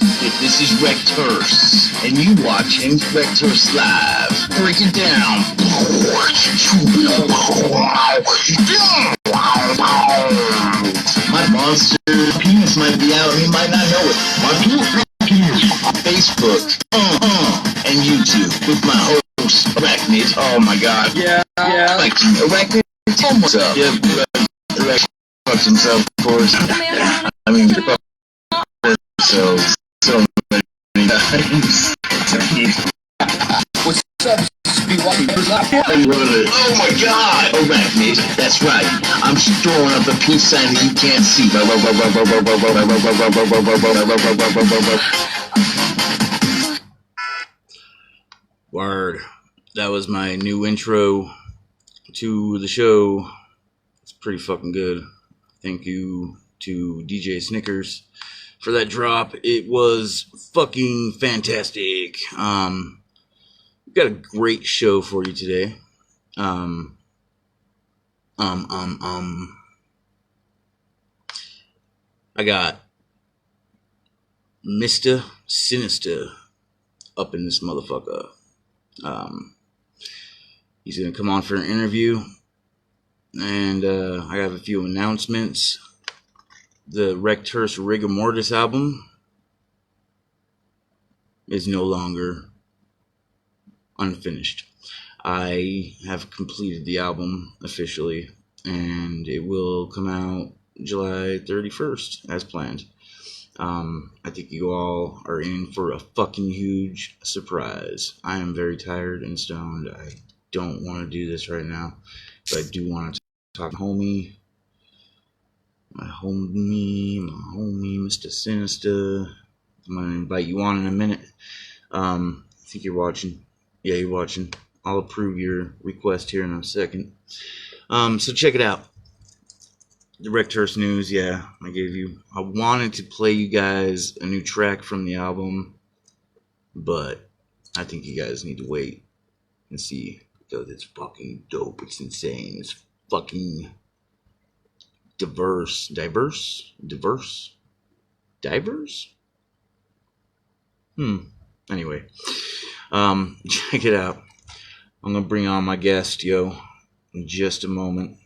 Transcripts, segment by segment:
This is Rekt Hearse, and you watching Rekt Hearse Live. Break it down. My monster penis might be out, and he might not know it. My penis. Facebook, and YouTube with my host, Araknidd. Oh my god. Yeah. Like, Araknidd, tell me what's up. Yeah, Araknidd fucks himself, of course. I mean, so many times. What's up? Oh my god! Araknidd, that's right. I'm just throwing up a peace sign that you can't see. Word. That was my new intro to the show. It's pretty fucking good. Thank you to DJ Snickers for that drop. It was fucking fantastic. We've got a great show for you today. I got Mr.Sinister up in this motherfucker. He's gonna come on for an interview, and I have a few announcements. The Rekt Hearse Rigor Mortis album is no longer unfinished. I have completed the album officially, and it will come out July 31st as planned. I think you all are in for a fucking huge surprise. I am very tired and stoned. I don't want to do this right now, but I do want to talk to my homie, Mr. Sinister. I'm going to invite you on in a minute. I think you're watching. Yeah, you're watching. I'll approve your request here in a second. So check it out. The Rekt Hearse news, yeah, I wanted to play you guys a new track from the album, but I think you guys need to wait and see, because it's fucking dope. It's insane. It's fucking diverse. Anyway, check it out. I'm gonna bring on my guest, in just a moment.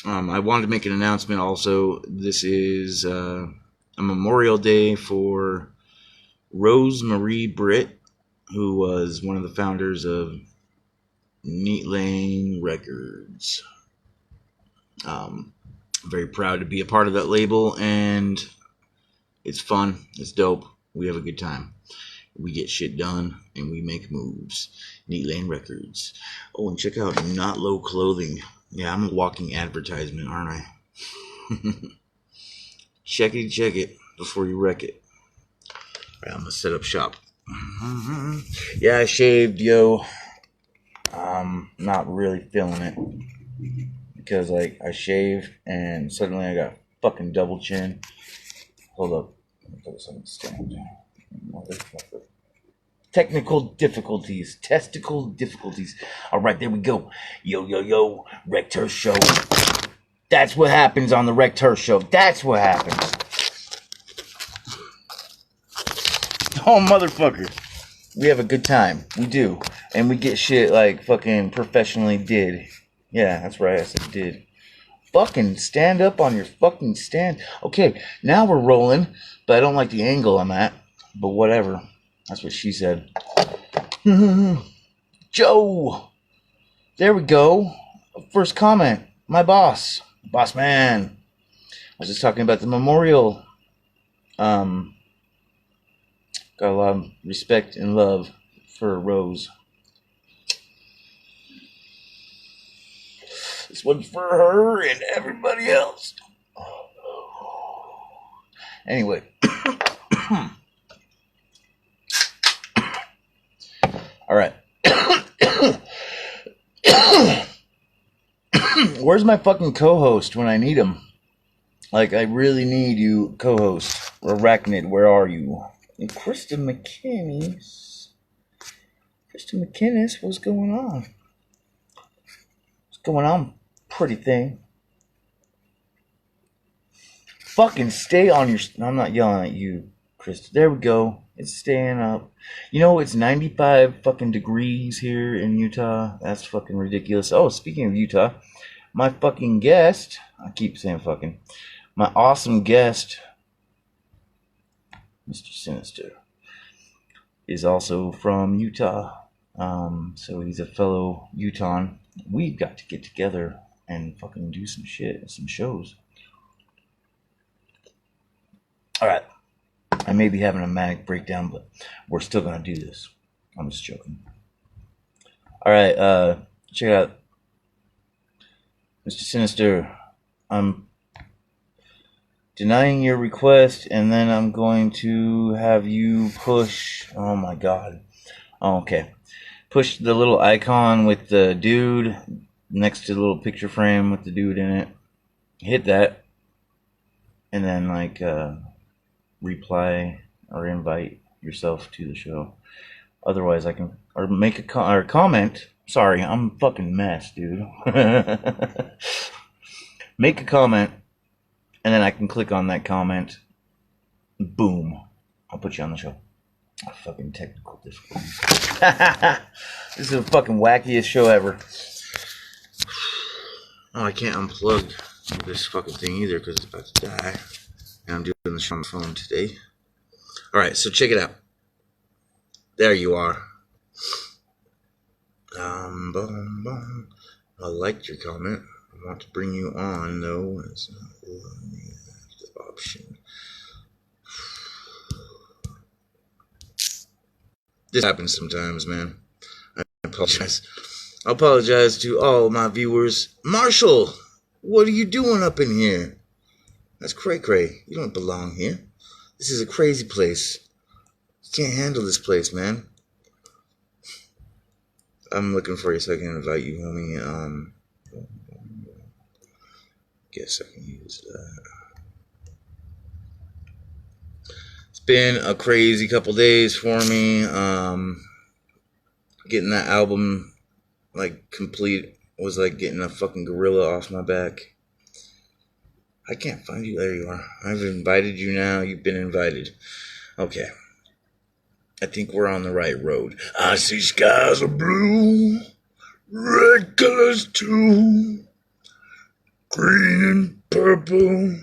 I wanted to make an announcement also. This is a Memorial Day for Rose Marie Britt, who was one of the founders of Neat Lane Records. Very proud to be a part of that label, and it's fun. It's dope. We have a good time. We get shit done, and we make moves. Neat Lane Records. Oh, and check out Not Low Clothing. Yeah, I'm a walking advertisement, aren't I? Check it before you wreck it. All right, I'm gonna set up shop. Yeah, I shaved, not really feeling it, because I shaved and suddenly I got fucking double chin. Hold up, let me put this on the stand. Motherfucker. Testicle difficulties. All right, there we go. Yo, Rekt Hearse show. That's what happens on the Rekt Hearse show. That's what happens. Oh, motherfucker. We have a good time. We do. And we get shit fucking professionally did. Yeah, that's right. I said did. Fucking stand up on your fucking stand. Okay, now we're rolling. But I don't like the angle I'm at. But whatever. That's what she said. Joe. There we go. First comment. My boss. Boss man. I was just talking about the memorial. Got a lot of respect and love for Rose. This one's for her and everybody else. Anyway. All right. Where's my fucking co-host when I need him? I really need you, co-host. Araknidd, where are you? And Krista McKinnis, what's going on? What's going on, pretty thing? Fucking stay on your... I'm not yelling at you, Chris, there we go. It's staying up. You know, it's 95 fucking degrees here in Utah. That's fucking ridiculous. Oh, speaking of Utah, my fucking guest, I keep saying fucking, my awesome guest, Mr.Sinister, is also from Utah. So he's a fellow Utahn. We've got to get together and fucking do some shit, some shows. Alright. I may be having a manic breakdown, but we're still gonna do this. I'm just joking. Alright, check it out. Mr. Sinister, I'm denying your request, and then I'm going to have you push. Oh my god. Oh, okay. Push the little icon with the dude next to the little picture frame with the dude in it. Hit that, and then like reply or invite yourself to the show. Otherwise, I can or make a comment. Sorry, I'm a fucking mess, dude. Make a comment, and then I can click on that comment. Boom, I'll put you on the show. Oh, fucking technical difficulties. This is the fucking wackiest show ever. Oh, I can't unplug this fucking thing either because it's about to die. And I'm doing this on the phone today. Alright, so check it out. There you are. Boom, boom. I liked your comment. I want to bring you on, though. It's not the option. This happens sometimes, man. I apologize. I apologize to all my viewers. Marshall, what are you doing up in here? That's cray-cray. You don't belong here. This is a crazy place. You can't handle this place, man. I'm looking for you so I can invite you, homie. Guess I can use that. It's been a crazy couple days for me. Getting that album like complete was like getting a fucking gorilla off my back. I can't find you. There you are. I've invited you now. You've been invited. Okay. I think we're on the right road. I see skies of blue, red colors too, green and purple,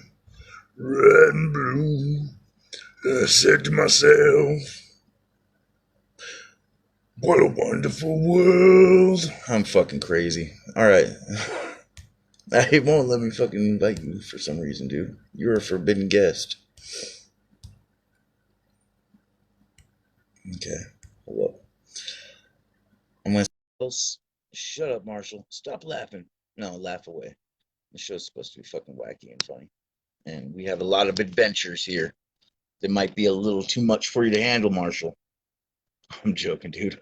red and blue. I said to myself, what a wonderful world. I'm fucking crazy. Alright. It won't let me fucking invite you for some reason, dude. You're a forbidden guest. Okay. Hold up. I'm gonna... Shut up, Marshall. Stop laughing. No, laugh away. The show's supposed to be fucking wacky and funny. And we have a lot of adventures here that might be a little too much for you to handle, Marshall. I'm joking, dude.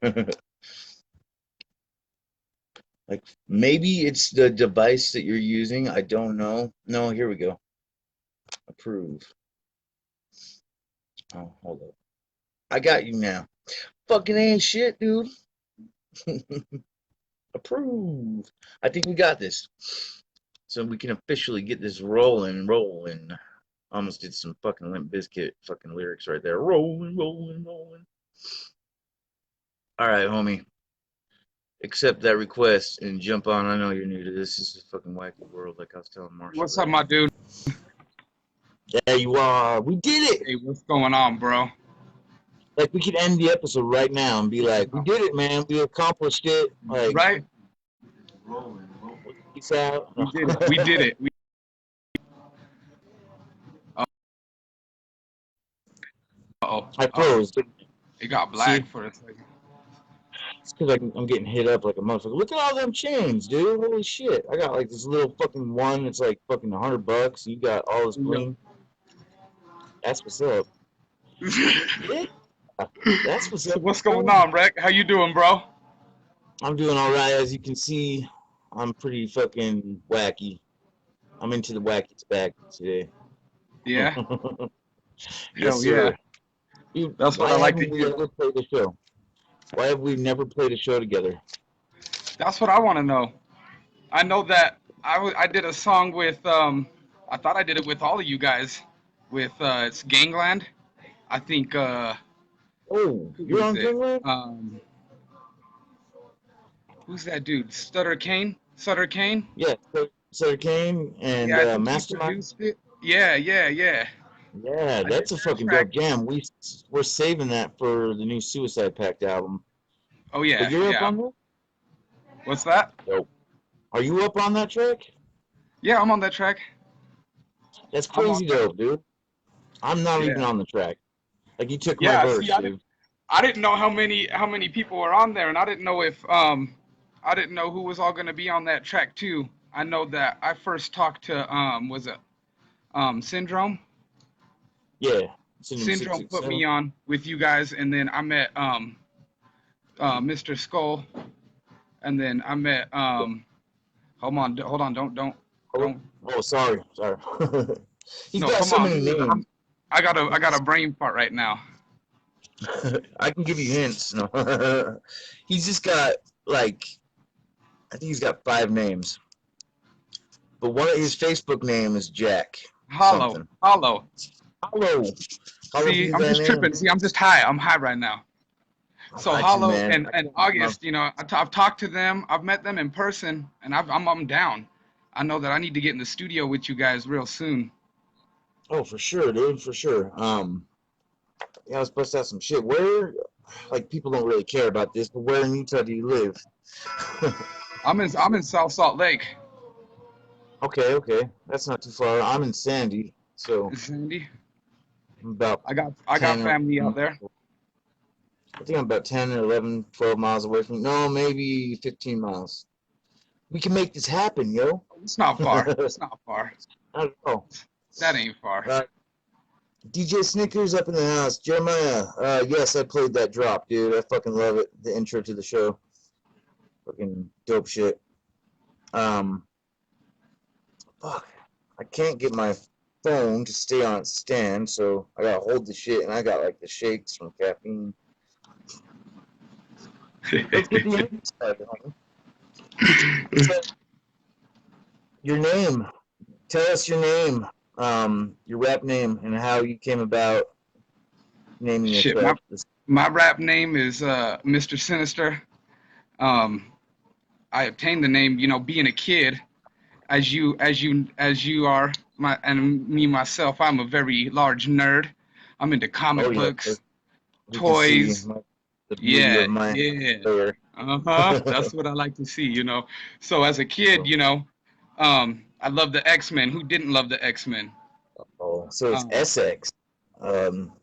Like, maybe it's the device that you're using. I don't know. No, here we go. Approve. Oh, hold up. I got you now. Fucking ain't shit, dude. Approve. I think we got this. So we can officially get this rolling. Almost did some fucking Limp Bizkit fucking lyrics right there. Rolling. All right, homie. Accept that request and jump on. I know you're new to this. This is a fucking wacky world, like I was telling Marshall. What's up, my dude? There you are. We did it. Hey, what's going on, bro? Like, we could end the episode right now and be like, we did it, man. We accomplished it. Like, right? Rolling. Peace out. We did it. We did it. Uh-oh. I froze. It got black See? for a second. It's because I'm getting hit up like a motherfucker. Look at all them chains, dude. Holy shit. I got like this little fucking one that's like fucking $100. You got all this bling. That's what's up. Yeah. That's what's up. So what's going on, Rekt? How you doing, bro? I'm doing all right. As you can see, I'm pretty fucking wacky. I'm into the wacky's back today. Yeah? Yes, Hell sir. yeah. Dude, that's what I like to hear. Why have we never played a show? Why have we never played a show together? That's what I want to know. I know that I did a song with, I thought I did it with all of you guys. With, it's Gangland. I think Oh, who you're was on it? Penguin? Who's that dude? Stutter Kane? Sutter Kane? Yeah, Sir Kane and Yeah, I think he Mastermind. produced it. Yeah, yeah, yeah. Yeah, I did that's a that fucking track. dope jam. We're saving that for the new Suicide Pact album. Oh But yeah, you're up yeah. on that? What's that? Dope. Are you up on that track? Yeah, I'm on that track. That's I'm on crazy that. dope, dude. I'm not even Yeah. on the track. Like you took my Yeah, see, verse, dude. I didn't know how many people were on there, and I didn't know if I didn't know who was all gonna be on that track too. I know that I first talked to was it Syndrome? Yeah. Syndrome six Syndrome six put seven. me on with you guys, and then I met Mr. Skull, and then I met hold on, Oh, don't oh, sorry. He's no, got come so on. many names. I got a brain fart right now. I can give you hints. No. He's just got like I think he's got 5 names. But one of his Facebook name is Jack Hollow, something. hollow. Hello. Hello to See, you, I'm that just name. tripping. See, I'm just high. I'm high right now. I So got you, Hollow man. and August, you know, I've talked to them. I've met them in person, and I'm down. I know that I need to get in the studio with you guys real soon. Oh, for sure, dude, for sure. Yeah, I was supposed to have some shit. Where, like, people don't really care about this, but where in Utah do you live? I'm in South Salt Lake. Okay, that's not too far. I'm in Sandy, so Sandy. I'm about I got 10 or family out 11 there. I think I'm about 10 or 11, 12 miles away from you. No, maybe 15 miles. We can make this happen, yo. It's not far. I It's not far. don't know. That ain't far. DJ Snickers up in the house. Jeremiah, yes, I played that drop, dude. I fucking love it. The intro to the show. Fucking dope shit. Um, fuck. I can't get my phone to stay on its stand, so I gotta hold the shit, and I got like the shakes from caffeine. Let's get the interview started, homie. So, your name. Tell us your name, your rap name, and how you came about naming Shit, yourself. my rap name is Mr.Sinister. Um, I obtained the name, you know, being a kid, as you are my and me myself. I'm a very large nerd. I'm into Oh comic yeah, books, we can see toys. the beauty Yeah, of my yeah. player. Uh-huh. That's what I like to see, you know. So as a kid, you know, I love the X-Men. Who didn't love the X-Men? Oh, so it's Um, SX.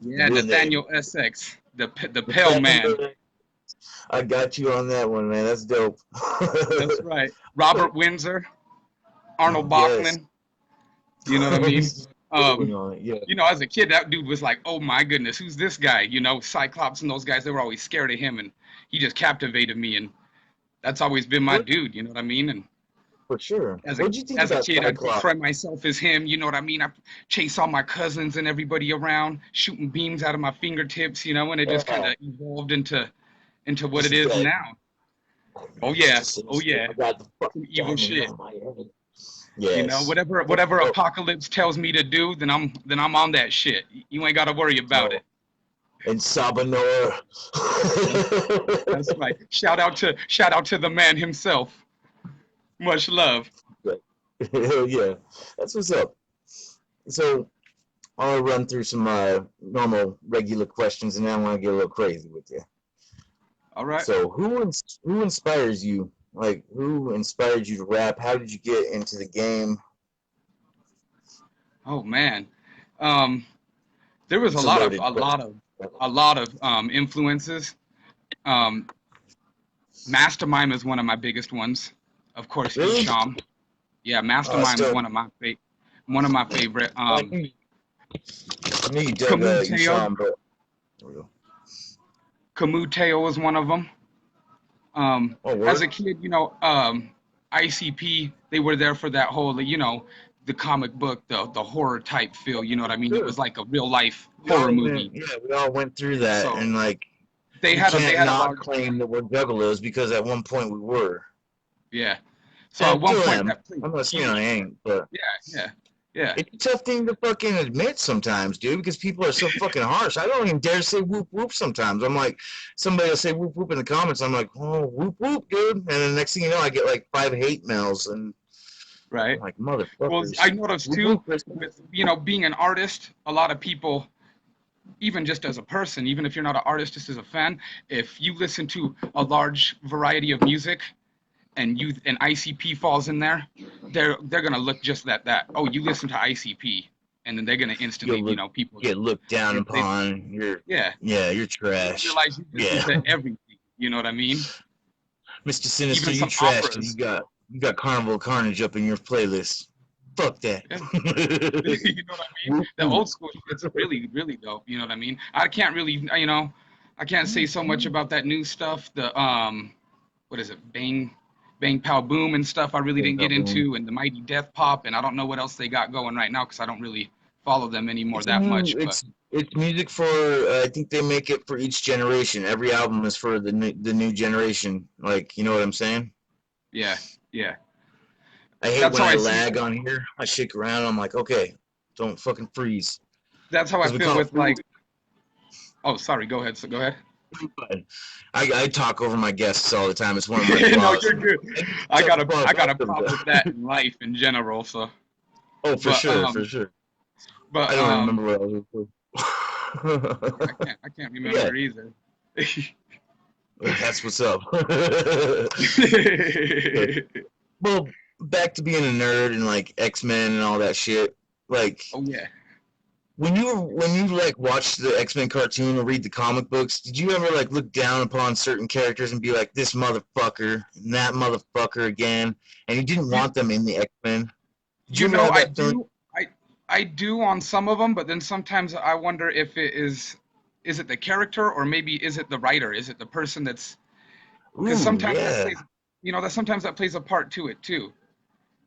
yeah, Doing the Nathaniel SX, the Pale Man. I got you on that one, man. That's dope. That's right. Robert Windsor, Arnold Yes. Bachman. You know what I mean? Doing Um, on it. Yeah. you know, as a kid, that dude was like, "Oh my goodness, who's this guy?" You know, Cyclops and those guys, they were always scared of him, and he just captivated me, and that's always been my What? dude. You know what I mean? And For sure. as a What'd you think as a about kid, I'd Cyclops? portray myself as him. You know what I mean? I chase all my cousins and everybody around, shooting beams out of my fingertips. You know, and it just kind Yeah. of evolved into what Just it to be is like, now. Mr. Oh Sinister, yeah, I got the fucking some evil diamond shit. on my head. You know, Yes. That's whatever dope. Apocalypse tells me to do, then I'm on that shit. You ain't got to worry about Oh, it. and Sabanor. That's that's right. Shout out to the man himself. Much love. Hell yeah. That's what's up. So I'll run through some normal, regular questions, and then I want to get a little crazy with you. All right. So who inspires you? Like who inspired you to rap? How did you get into the game? Oh man. Um, there was It's a loaded a question. lot of influences. Um, Mastermind is one of my biggest ones. Of course, Really? Esham. Yeah, That's Mastermind is dope. one of my favorite. I knew you dug Kamuteo. Yisham, but there we go. Kamuteo was one of them. Oh, As word? a kid, you know, ICP, they were there for that whole, you know, the comic book, the horror type feel. You know what I mean? It Sure. was like a real life horror movie. We all went through that, So and like we they can't had a not large, claim that we're juggalos because at one point we were. yeah. So And I at one still point am. that played I'm not a saying I huge part. ain't, but Yeah, yeah. Yeah. It's a tough thing to fucking admit sometimes, dude, because people are so fucking harsh. I don't even dare say whoop whoop sometimes. I'm like, somebody will say whoop whoop in the comments. I'm like, oh, whoop whoop, dude. And then the next thing you know, I get like 5 hate mails, and I'm Right. like, Well, I motherfuckers. noticed Whoop too, whoop, Chris. with being an artist, a lot of people, even just as a person, even if you're not an artist, just as a fan, if you listen to a large variety of music and ICP falls in there, they're gonna look just at that. Oh, you listen to ICP, and then they're gonna instantly, people. Get looked down They, upon. yeah, You're they trash. realize you listen Yeah. to everything. You know what I mean? Mr. Sinister, Even you some trash because operas. you got Carnival Carnage up in your playlist. Fuck that. Yeah. You know what I mean? Whoop, The whoop. old school shit's really, really dope. You know what I mean? I can't really, I can't say so much about that new stuff. The what is it? Bang Pow Boom and stuff. I really Bang, didn't pow, get boom. into, and the Mighty Death Pop, and I don't know what else they got going right now because I don't really follow them anymore It's a that new. much. But It's music for. I think they make it for each generation. Every album is for the new generation. Like, you know what I'm saying? yeah, yeah, I hate that's when how I I see. lag on here. I shake around. I'm like, okay, don't fucking freeze. That's how I Because we feel call it with freeze. like. Oh, sorry. Go ahead. So go ahead. But I talk over my guests all the time. It's one of my No, flaws. you're good. I need to I shut got the a fuck I got up a problem with that sometimes. in life in general. So, Oh, for but sure, for sure. but I don't remember what I was going yeah, to I can't Yeah, remember either. that's what's up. Well, back to being a nerd and like X-Men and all that shit. Like Oh yeah. when you like watch the X-Men cartoon or read the comic books, did you ever like look down upon certain characters and be like, this motherfucker and that motherfucker again, and you didn't You, want them in the X-Men? Did you you ever know, have I that feeling? do. I do on some of them, but then sometimes I wonder if is it the character or maybe is it the writer? Is it the person that's because Ooh, sometimes that yeah, plays that sometimes that plays a part to it too.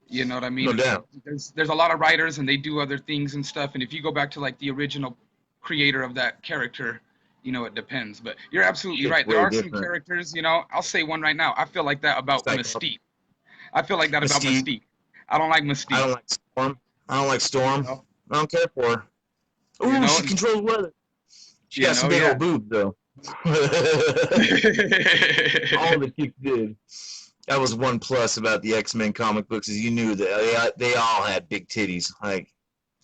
You know what I no mean? Like doubt. there's a lot of writers and they do other things and stuff. And if you go back to like the original creator of that character, it depends. But you're absolutely Shit's right. There way are some different. characters. I'll say one right now. I feel like that about Psycho. Mystique. I feel like that about Mystique. Mystique. I don't like I Mystique. don't like Storm. I don't like You Storm. know, I don't care for her. you Ooh, know, she and, controls weather. She got some big yeah. old boobs though. All the chicks did. That was one plus about the X-Men comic books is you knew that they all had big titties. Like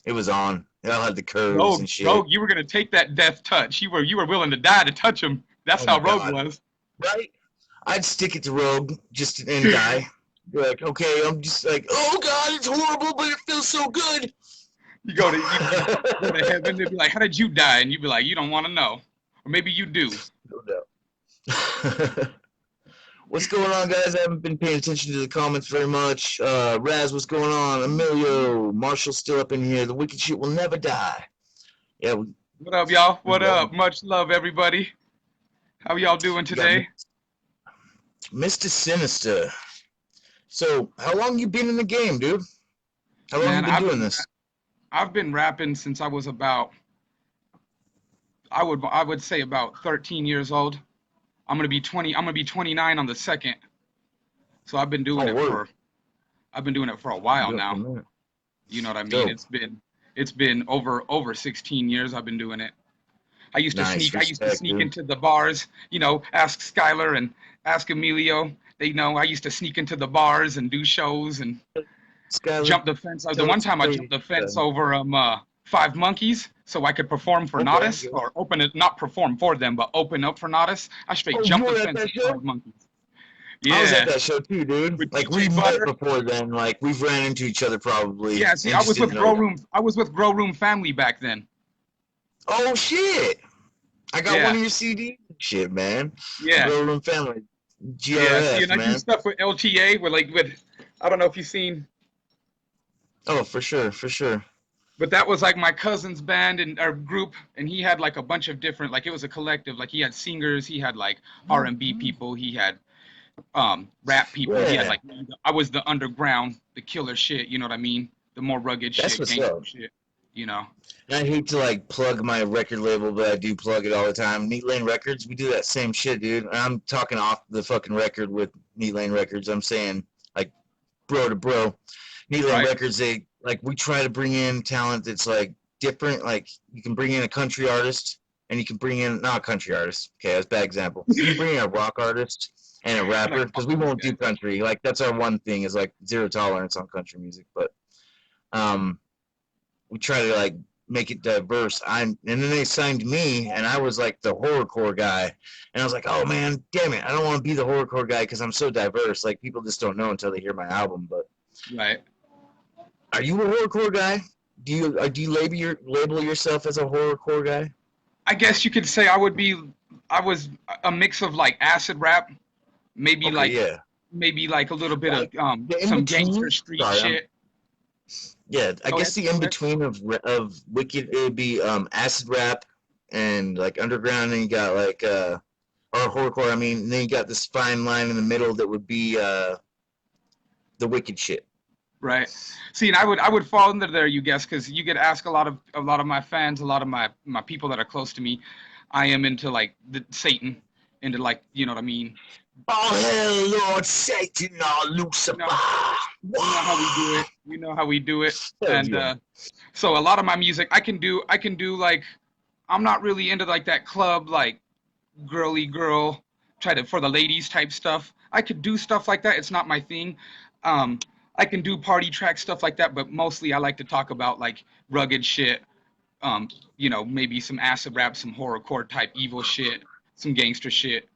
it was on. They all had the curves and shit. Rogue, you were gonna take that death touch. You were willing to die to touch him. That's Oh my how Rogue god. was. Right? I'd stick it to Rogue just and die. Be like, okay, I'm just like, oh god, it's horrible, but it feels so good. You go to heaven. They'd be like, "How did you die?" And you'd be like, "You don't want to know, or maybe you do." No doubt. What's going on, guys? I haven't been paying attention to the comments very much. Raz, what's going on? Emilio, Marshall's still up in here. The wicked shit will never die. Yeah, What up, y'all? we What love up? Much love, everybody. How y'all doing you. Got today? Mr. Sinister. So, how long you been in the game, dude? How long you Man, been doing this? I've been rapping since I was about I would say about 13 years old. I'm gonna be 20. I'm gonna be 29 on the second. So Oh, word. I've been doing it for a Been while doing it for a now. minute. You know what I mean? Dope. It's been over 16 years I've been doing it. Nice. I used to Respect, sneak dude. into the bars, ask Skylar and ask Emilio. They know I used to sneak into the bars and do shows and Skylar, jump the fence. The tell one us time I a story. jumped the fence over Five Monkeys so I could perform for Okay, Nodis okay. or open it, not perform for them, but open up for Nodis. I straight Oh, you jumped the were at fence that at show? Five Monkeys. I was at Yeah, that show too, dude. with Like DJ we've met Butter. before then. Like we've ran into each other probably Yeah, see, and I just was didn't with know Grow that. Room. I was with Grow Room Family back then. Oh shit! I got one Yeah, of your CDs. Shit, man. yeah, Grow Room Family. yeah. See, GRF, and I do man. stuff with LTA, with I don't know if you've seen, Oh, for sure, for sure. but that was like my cousin's band and or group, and he had like a bunch of different, like it was a collective. Like he had singers, he had like R&B people, he had rap people. He had Yeah, like I was the underground, the killer shit. You know what I mean? The more rugged that's shit, what's gangster up. shit. You know? And I hate to like plug my record label, but I do plug it all the time. Neat Lane Records, we do that same shit, dude. And I'm talking off the fucking record with Neat Lane Records. I'm saying like bro to bro. Neat Lane Right? Records, like we try to bring in talent that's like different. Like you can bring in a country artist, and you can bring in not a country artist. Okay, that's a bad example. You can bring in a rock artist and a rapper because we won't do country. Like that's our one thing is like zero tolerance on country music. But we try to like make it diverse. And then they signed me, and I was like the horrorcore guy, and I was like, oh man, damn it, I don't want to be the horrorcore guy because I'm so diverse. Like people just don't know until they hear my album. But Right. are you a horrorcore guy? Do you label yourself as a horrorcore guy? I guess you could say I was a mix of like acid rap, maybe Okay, maybe like a little bit Like, of the some in-between? gangster street Sorry, shit. Yeah, I Go guess ahead, the go in ahead. between of Wicked it would be acid rap and like underground, and you got like or horrorcore. I mean, and then you got this fine line in the middle that would be the Wicked shit. Right. See, and I would fall under there, you guess, because you get asked a lot of my fans, a lot of my people that are close to me. I am into like the Satan, into like, you know what I mean. Oh hell, Lord Satan, or Lucifer! You know how we do it. You know how we do it. Hell And yeah. so a lot of my music, I can do like, I'm not really into like that club like girly girl, try to for the ladies type stuff. I could do stuff like that. It's not my thing. I can do party track stuff like that, but mostly I like to talk about like rugged shit. You know, maybe some acid rap, some horrorcore type evil shit, some gangster shit.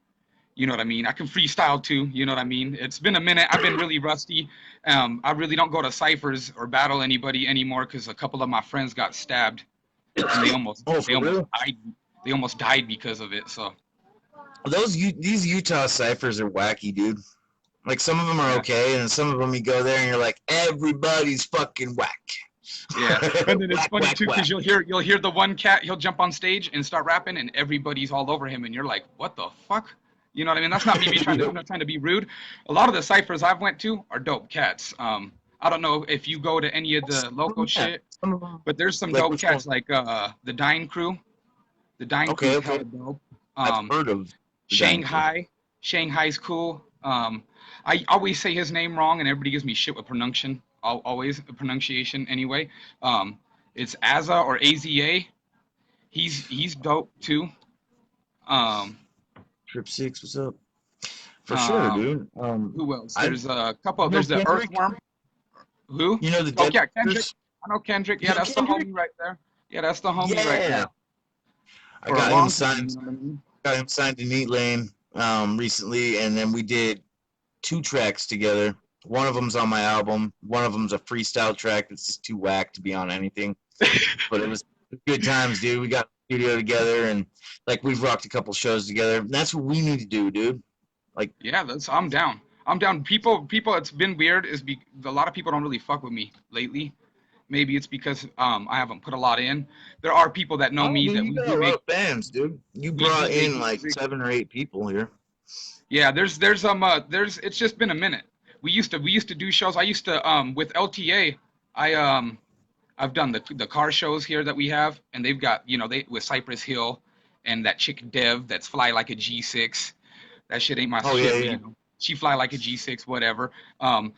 You know what I mean? I can freestyle too. You know what I mean? It's been a minute. I've been really rusty. I really don't go to ciphers or battle anybody anymore because a couple of my friends got stabbed and they almost Oh, for real? died. They almost died because of it. So These Utah ciphers are wacky, dude. Like some of them are yeah. okay, and some of them you go there and you're like, everybody's fucking whack. Yeah, and then it's Whack, funny whack, too whack. because you'll hear the one cat, he'll jump on stage and start rapping and everybody's all over him and you're like, what the fuck? You know what I mean? That's not me trying to, I'm not trying to be rude. A lot of the ciphers I've went to are dope cats. I don't know if you go to any of the local shit, Some of them, but there's some like dope which cats one? like the Dying Crew. The Dying Okay, Crew's okay. hella dope. I've heard of the Dying Crew. Shanghai's cool. I always say his name wrong, and everybody gives me shit with pronunciation anyway. It's Azza or Aza. He's dope too. Um, Trip Six, what's up? For sure, dude. who else? I There's a couple. you know There's the Kendrick? Earthworm. Who? You know the Oh Dead yeah, Kendrick. Brothers? I know Kendrick. You Yeah, know that's the Kendrick? homie right there. Yeah, that's the homie right Yeah. there. I For a got him long time, signed. you know what I mean? Got him signed to Neat Lane recently, and then we did 2 tracks together. One of them's on my album. One of them's a freestyle track that's just too whack to be on anything. But it was good times, dude. We got in the studio together, and like we've rocked a couple shows together. And that's what we need to do, dude. Like, Yeah, I'm down. I'm down. People. It's been weird. A lot of people don't really fuck with me lately. Maybe it's because I haven't put a lot in. There are people that know oh, me dude, that you we got do a lot make. of fans, dude. You We do brought make in like music. 7 or 8 people here. Yeah, there's it's just been a minute. We used to do shows. I used to with LTA. I've done the car shows here that we have, and they've got they with Cypress Hill, and that chick Dev that's fly like a G6. That shit ain't my Oh, shit, yeah, but yeah. she fly like a G6, whatever.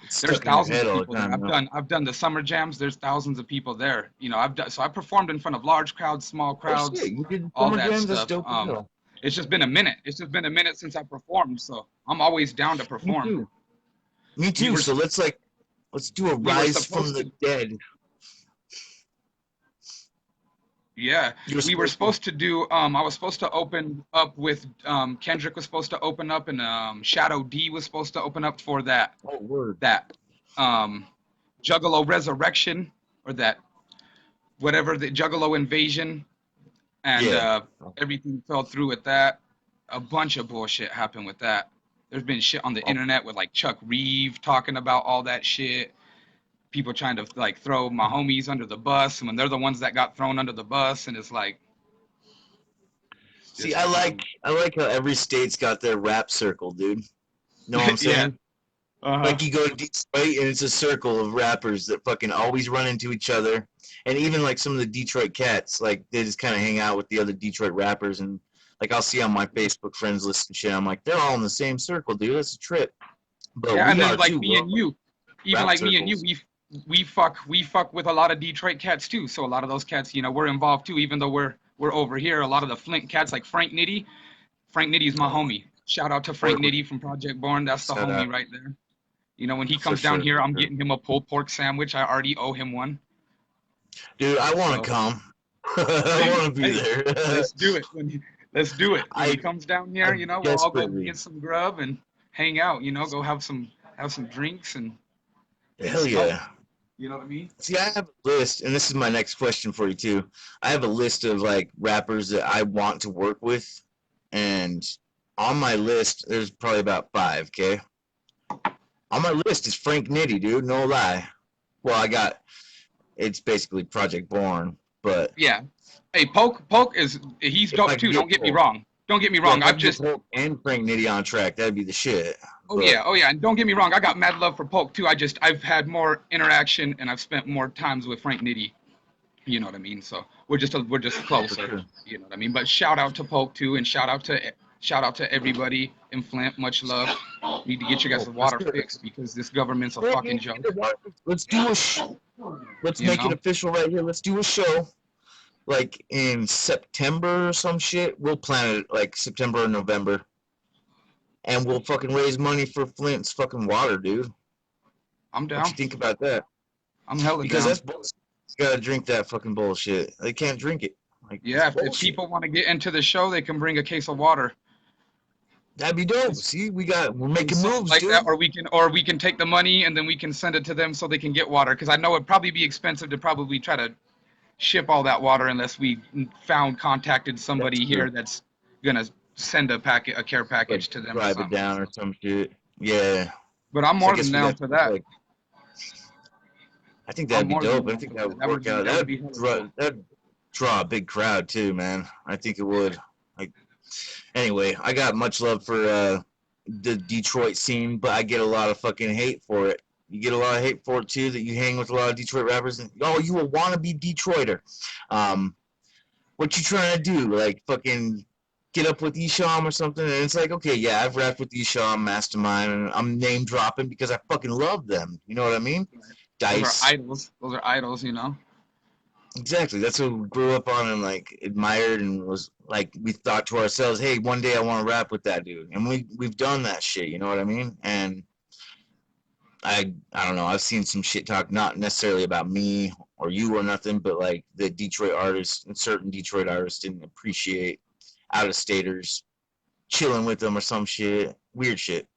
It's There's stuck in your thousands head of all the people there. time. I've done the summer jams. There's thousands of people there. I performed in front of large crowds, small Oh, crowds, shit. You did all summer that jams? That's stuff. dope as hell. It's just been a minute. It's just been a minute since I performed, so I'm always down to Me perform. too. Me We too. were So let's do a we were Rise from supposed the to Dead. Yeah, You we were supposed to do. I was supposed to open up with Kendrick was supposed to open up, and Shadow D was supposed to open up for that Oh, word. um, Juggalo Resurrection or that whatever the Juggalo Invasion, and Yeah. everything fell through with that. A bunch of bullshit happened with that. There's been shit on the Oh, internet with like Chuck Reeve talking about all that shit. People trying to like throw my homies under the bus, and when they're the ones that got thrown under the bus, and it's like. see, I like how every state's got their rap circle, dude. Know what I'm saying? Uh-huh. Like you go to Detroit and it's a circle of rappers that fucking always run into each other. And even like some of the Detroit cats, like they just kind of hang out with the other Detroit rappers. And like I'll see on my Facebook friends list and shit, I'm like, they're all in the same circle, dude. That's a trip. But Yeah, we and are then like too. me and you, even Rap like me and you, circles. we fuck with a lot of Detroit cats too. So a lot of those cats, you know, we're involved too. Even though we're over here, a lot of the Flint cats like Frank Nitty. Frank Nitty is my Oh, homie. Shout out to Frank work with Nitty from Project Born. That's the shout out homie right there. You know, when he for comes down sure, here, for I'm sure. getting him a pulled pork sandwich. I already owe him one. Dude, I want to So come. I hey, want to be hey, there. let's do it. Let's do it. When he I comes down here, I you know, we'll all go desperately. get some grub and hang out. You know, go have some drinks and Hell smoke. yeah. You know what I mean? See, I have a list, and this is my next question for you too. I have a list of like rappers that I want to work with, and on my list, there's probably about five. Okay, on my list is Frank Nitty, dude. No lie. Well, I got it's basically Project Born, but Yeah. Hey, Poke is he's if I dope can too. Don't get get me Polk, wrong. Don't get me yeah, wrong. if I I've can get just Polk and Frank Nitty on track, that'd be the shit. But oh yeah, and don't get me wrong. I got mad love for Poke too. I've had more interaction and I've spent more times with Frank Nitty. You know what I mean? So we're just for closer. sure. You know what I mean? But shout out to Poke too, and shout out to everybody in Flint. Much love. Need to get you guys Oh, the for water sure. fixed because this government's a Yeah, fucking man, joke. let's do a let's You make it know? official right here. Let's do a show like in September or some shit. We'll plan it like September or November, and we'll fucking raise money for Flint's fucking water, dude. I'm What you down. think about that? I'm hella Because down. that's bullshit. You gotta drink that fucking bullshit. They can't drink it. Like it's Yeah, if bullshit. people want to get into the show, they can bring a case of water. That'd be dope. See, we're And making something moves, like that, dude. or we can take the money and then we can send it to them so they can get water. Because I know it'd probably be expensive to probably try to ship all that water unless we contacted That's somebody true. here that's gonna send a care Like package to them or drive it something. down or So, some shit. Yeah. but I'm So I more than guess we'd down have to for get that. like I think I'm that'd be more than dope. I down think for that that. would work out. That would be hella cool. That'd draw a big crowd too, man. I think it would. Like anyway, I got much love for the Detroit scene, but I get a lot of fucking hate for it. You get a lot of hate for it too. That you hang with a lot of Detroit rappers, and oh, you a wannabe Detroiter. Um, what you trying to do? Like fucking get up with Esham or something? And it's like, okay, yeah, I've rapped with Esham, Mastermind, and I'm name dropping because I fucking love them. You know what I mean? Those are Dice. idols. Those are idols, you know. Exactly. That's what we grew up on and like admired and was like we thought to ourselves, hey, one day I want to rap with that dude. And we've done that shit, you know what I mean? And I don't know, I've seen some shit talk not necessarily about me or you or nothing, but like the Detroit artists and certain Detroit artists didn't appreciate out of staters chilling with them or some shit. Weird shit.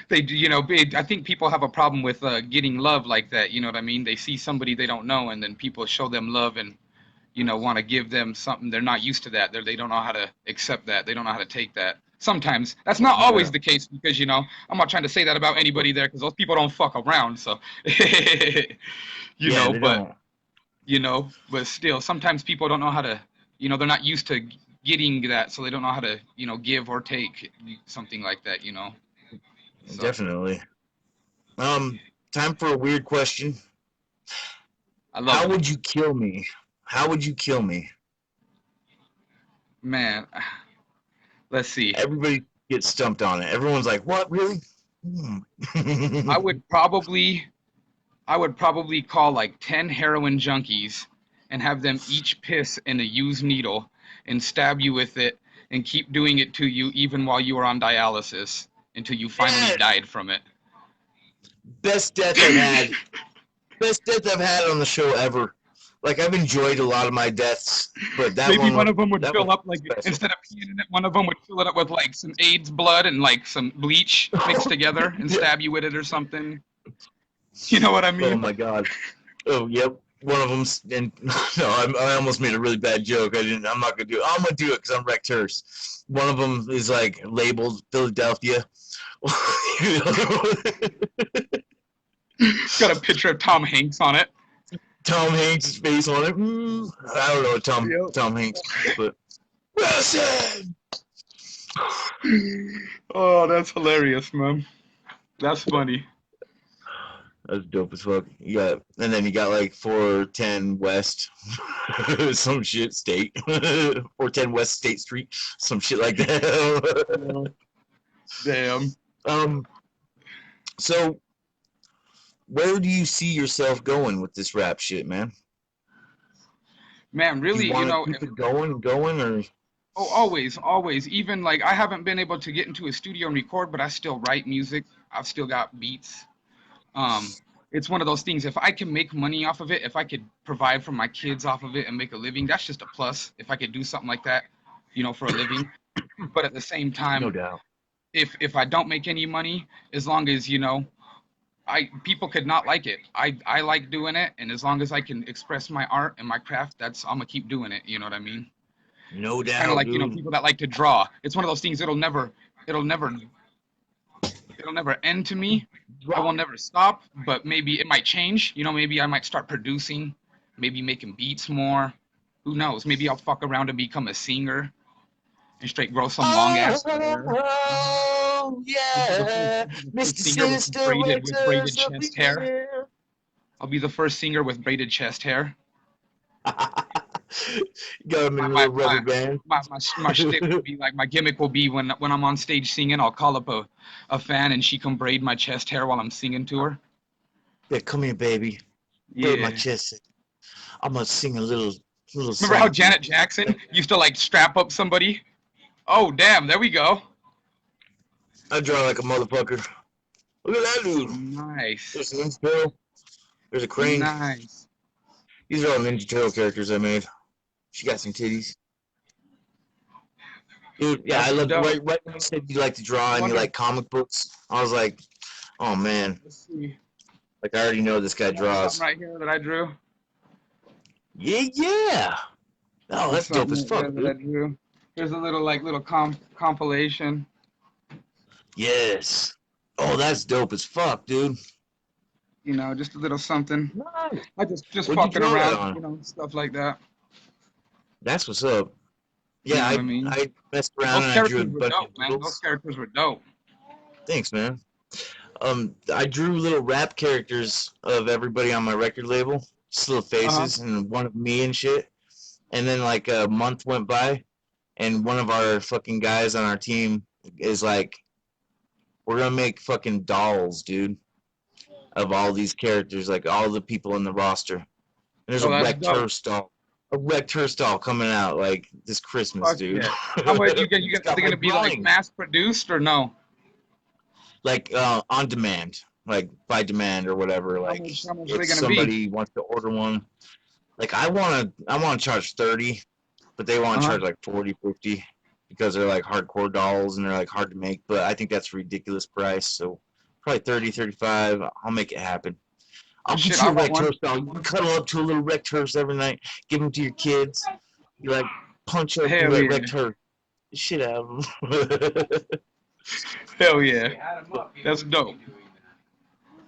They do, you know, I think people have a problem with getting love like that. You know what I mean? They see somebody they don't know, and then people show them love and you know want to give them something they're not used to that. They don't know how to accept that. They don't know how to take that. Sometimes that's not always Yeah. the case because you know I'm not trying to say that about anybody there because those people don't fuck around. So you Yeah, know, they don't. but still sometimes people don't know how to. You know, they're not used to getting that, so they don't know how to give or take something like that. You know, so Definitely. Time for a weird question. I love How them. would you kill me? How would you kill me? Man, let's see. Everybody gets stumped on it. Everyone's like, "What? Really?" I would probably I would probably call like 10 heroin junkies and have them each piss in a used needle and stab you with it and keep doing it to you even while you are on dialysis until you finally Yeah, died from it. best death I've had. Best death I've had on the show ever. Like I've enjoyed a lot of my deaths, but Maybe one of them would that one fill up like was special. instead of peeing in it, one of them would fill it up with like some AIDS blood and like some bleach mixed together and Yeah. stab you with it or something. You know what I Oh mean? my god. Oh yep. One of them's and no, I almost made a really bad joke. I didn't. I'm not gonna do it. I'm gonna do it because I'm Rekt Hearse. One of them is like labeled Philadelphia. Got a picture of Tom Hanks on it. Tom Hanks' face on it. I don't know what Yep. Tom Hanks, but Wilson. Oh, that's hilarious, man. That's funny. That's dope as fuck. And then you got like 410 West, some shit state, 410 West State Street, some shit like that. Damn. um, so where do you see yourself going with this rap shit, man? Man, Do you really, want to keep it going, or? oh, always. Even like I haven't been able to get into a studio and record, but I still write music. I've still got beats. Um, it's one of those things. If I can make money off of it, if I could provide for my kids off of it and make a living, that's just a plus. If I could do something like that, for a living. But at the same No time, doubt. if I don't make any money, as long as I people could not like it. I like doing it, and as long as I can express my art and my craft, I'm gonna keep doing it. You know what I mean? No It's kind of doubt, like dude. people that like to draw. It's one of those things. It'll never end to me. I will never stop, but maybe it might change. Maybe I might start producing, maybe making beats more. Who knows? Maybe I'll fuck around and become a singer and straight grow some long ass hair. Oh, yeah. I'll be the Mr. first singer with Sinister, Rekt braided Hearse up chest in hair. here. I'll be the first singer with braided chest hair. Got him in My a my little rubber my band. my shtick will be like my gimmick will be when I'm on stage singing, I'll call up a fan and she can braid my chest hair while I'm singing to her. Yeah, come here, baby. Braid my Yeah. chest. I'm gonna sing a little Remember how song for you. Janet Jackson used to like strap up somebody? Oh damn, there we go. I draw like a motherfucker. Look at that dude. Nice. There's an Ninja Turtle. There's a crane. Nice. These are all Ninja Turtle characters I made. She got some titties. Dude, yeah, I That's love dope. right when you said you like to draw I and you wonder. like comic books. I was like, oh man, Let's see. like I already know this guy I got something draws. right here that I drew. Yeah. Oh, There's that's dope something as right there fuck, that I dude. drew. There's a little compilation. Yes. Oh, that's dope as fuck, dude. Just a little something. Nice. I just What'd you fucking draw that around, on? stuff like that. That's what's up. You Yeah, know what I I mean? I messed around Those and I drew a characters were bunch dope, of man. Those doodles. characters were dope. Thanks, man. I drew little rap characters of everybody on my record label, just little Uh-huh. faces, and one of me and shit. And then like a month went by, and one of our fucking guys on our team is like, we're gonna make fucking dolls, dude, of all these characters, like all the people in the roster. And there's a Oh, that's Rekt dope. Hearse doll, coming out like this Christmas, Fuck dude. yeah. How much you get? It's Are got they my gonna be like drawing, mass produced or no? like on demand, like by demand or whatever. How Like much? How much are if they gonna be? somebody wants to order one, like I wanna charge 30, but they want to Uh-huh. charge like 40, 50 because they're like hardcore dolls and they're like hard to make. But I think that's a ridiculous price. So probably 30, 35. I'll make it happen. I'll Shit, get I you a want Rekt one. Hearse doll. You can cuddle up to a little Rekt Hearse every night. Give them to your kids. You like punch up Hell that yeah. Rekt Hearse. Shit out of them. Hell yeah. That's dope.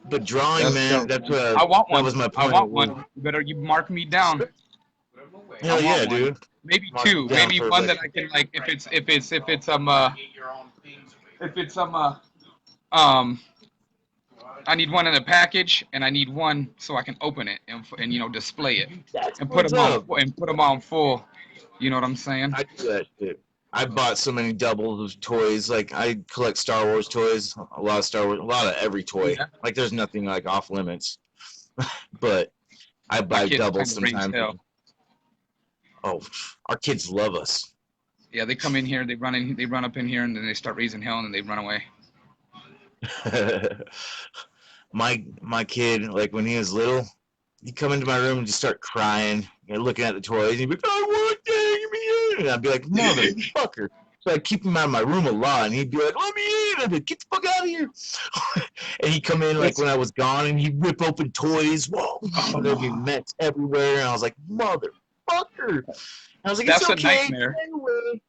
But drawing, That's man, dope, that's man. I want that one. was my I point. want one. You mark me down. I Hell want yeah, one. dude. Maybe Mark it two. down Maybe for one like that I can like if it's um I need one in a package and I need one so I can open it and display it that's and what's up. put them on full. You know what I'm saying? I do that shit. I bought so many doubles of toys. Like I collect Star Wars toys, a lot of Star Wars, a lot of every toy. Yeah. Like there's nothing like off limits. But I My buy kids doubles kind of raise sometimes. hell. Oh, our kids love us. Yeah, they come in here, they run up in here, and then they start raising hell, and then they run away. My kid, like when he was little, he'd come into my room and just start crying, looking at the toys. And he'd be like, "I want that, give me it." And I'd be like, "Motherfucker!" So I'd keep him out of my room a lot, and he'd be like, "Let me in!" I'd be like, "Get the fuck out of here!" And he'd come in like That's when I was gone, and he'd rip open toys. Whoa, there'd be oh, mess everywhere, and I was like, "Motherfucker!" And I was like, "It's that's a okay, nightmare. anyway."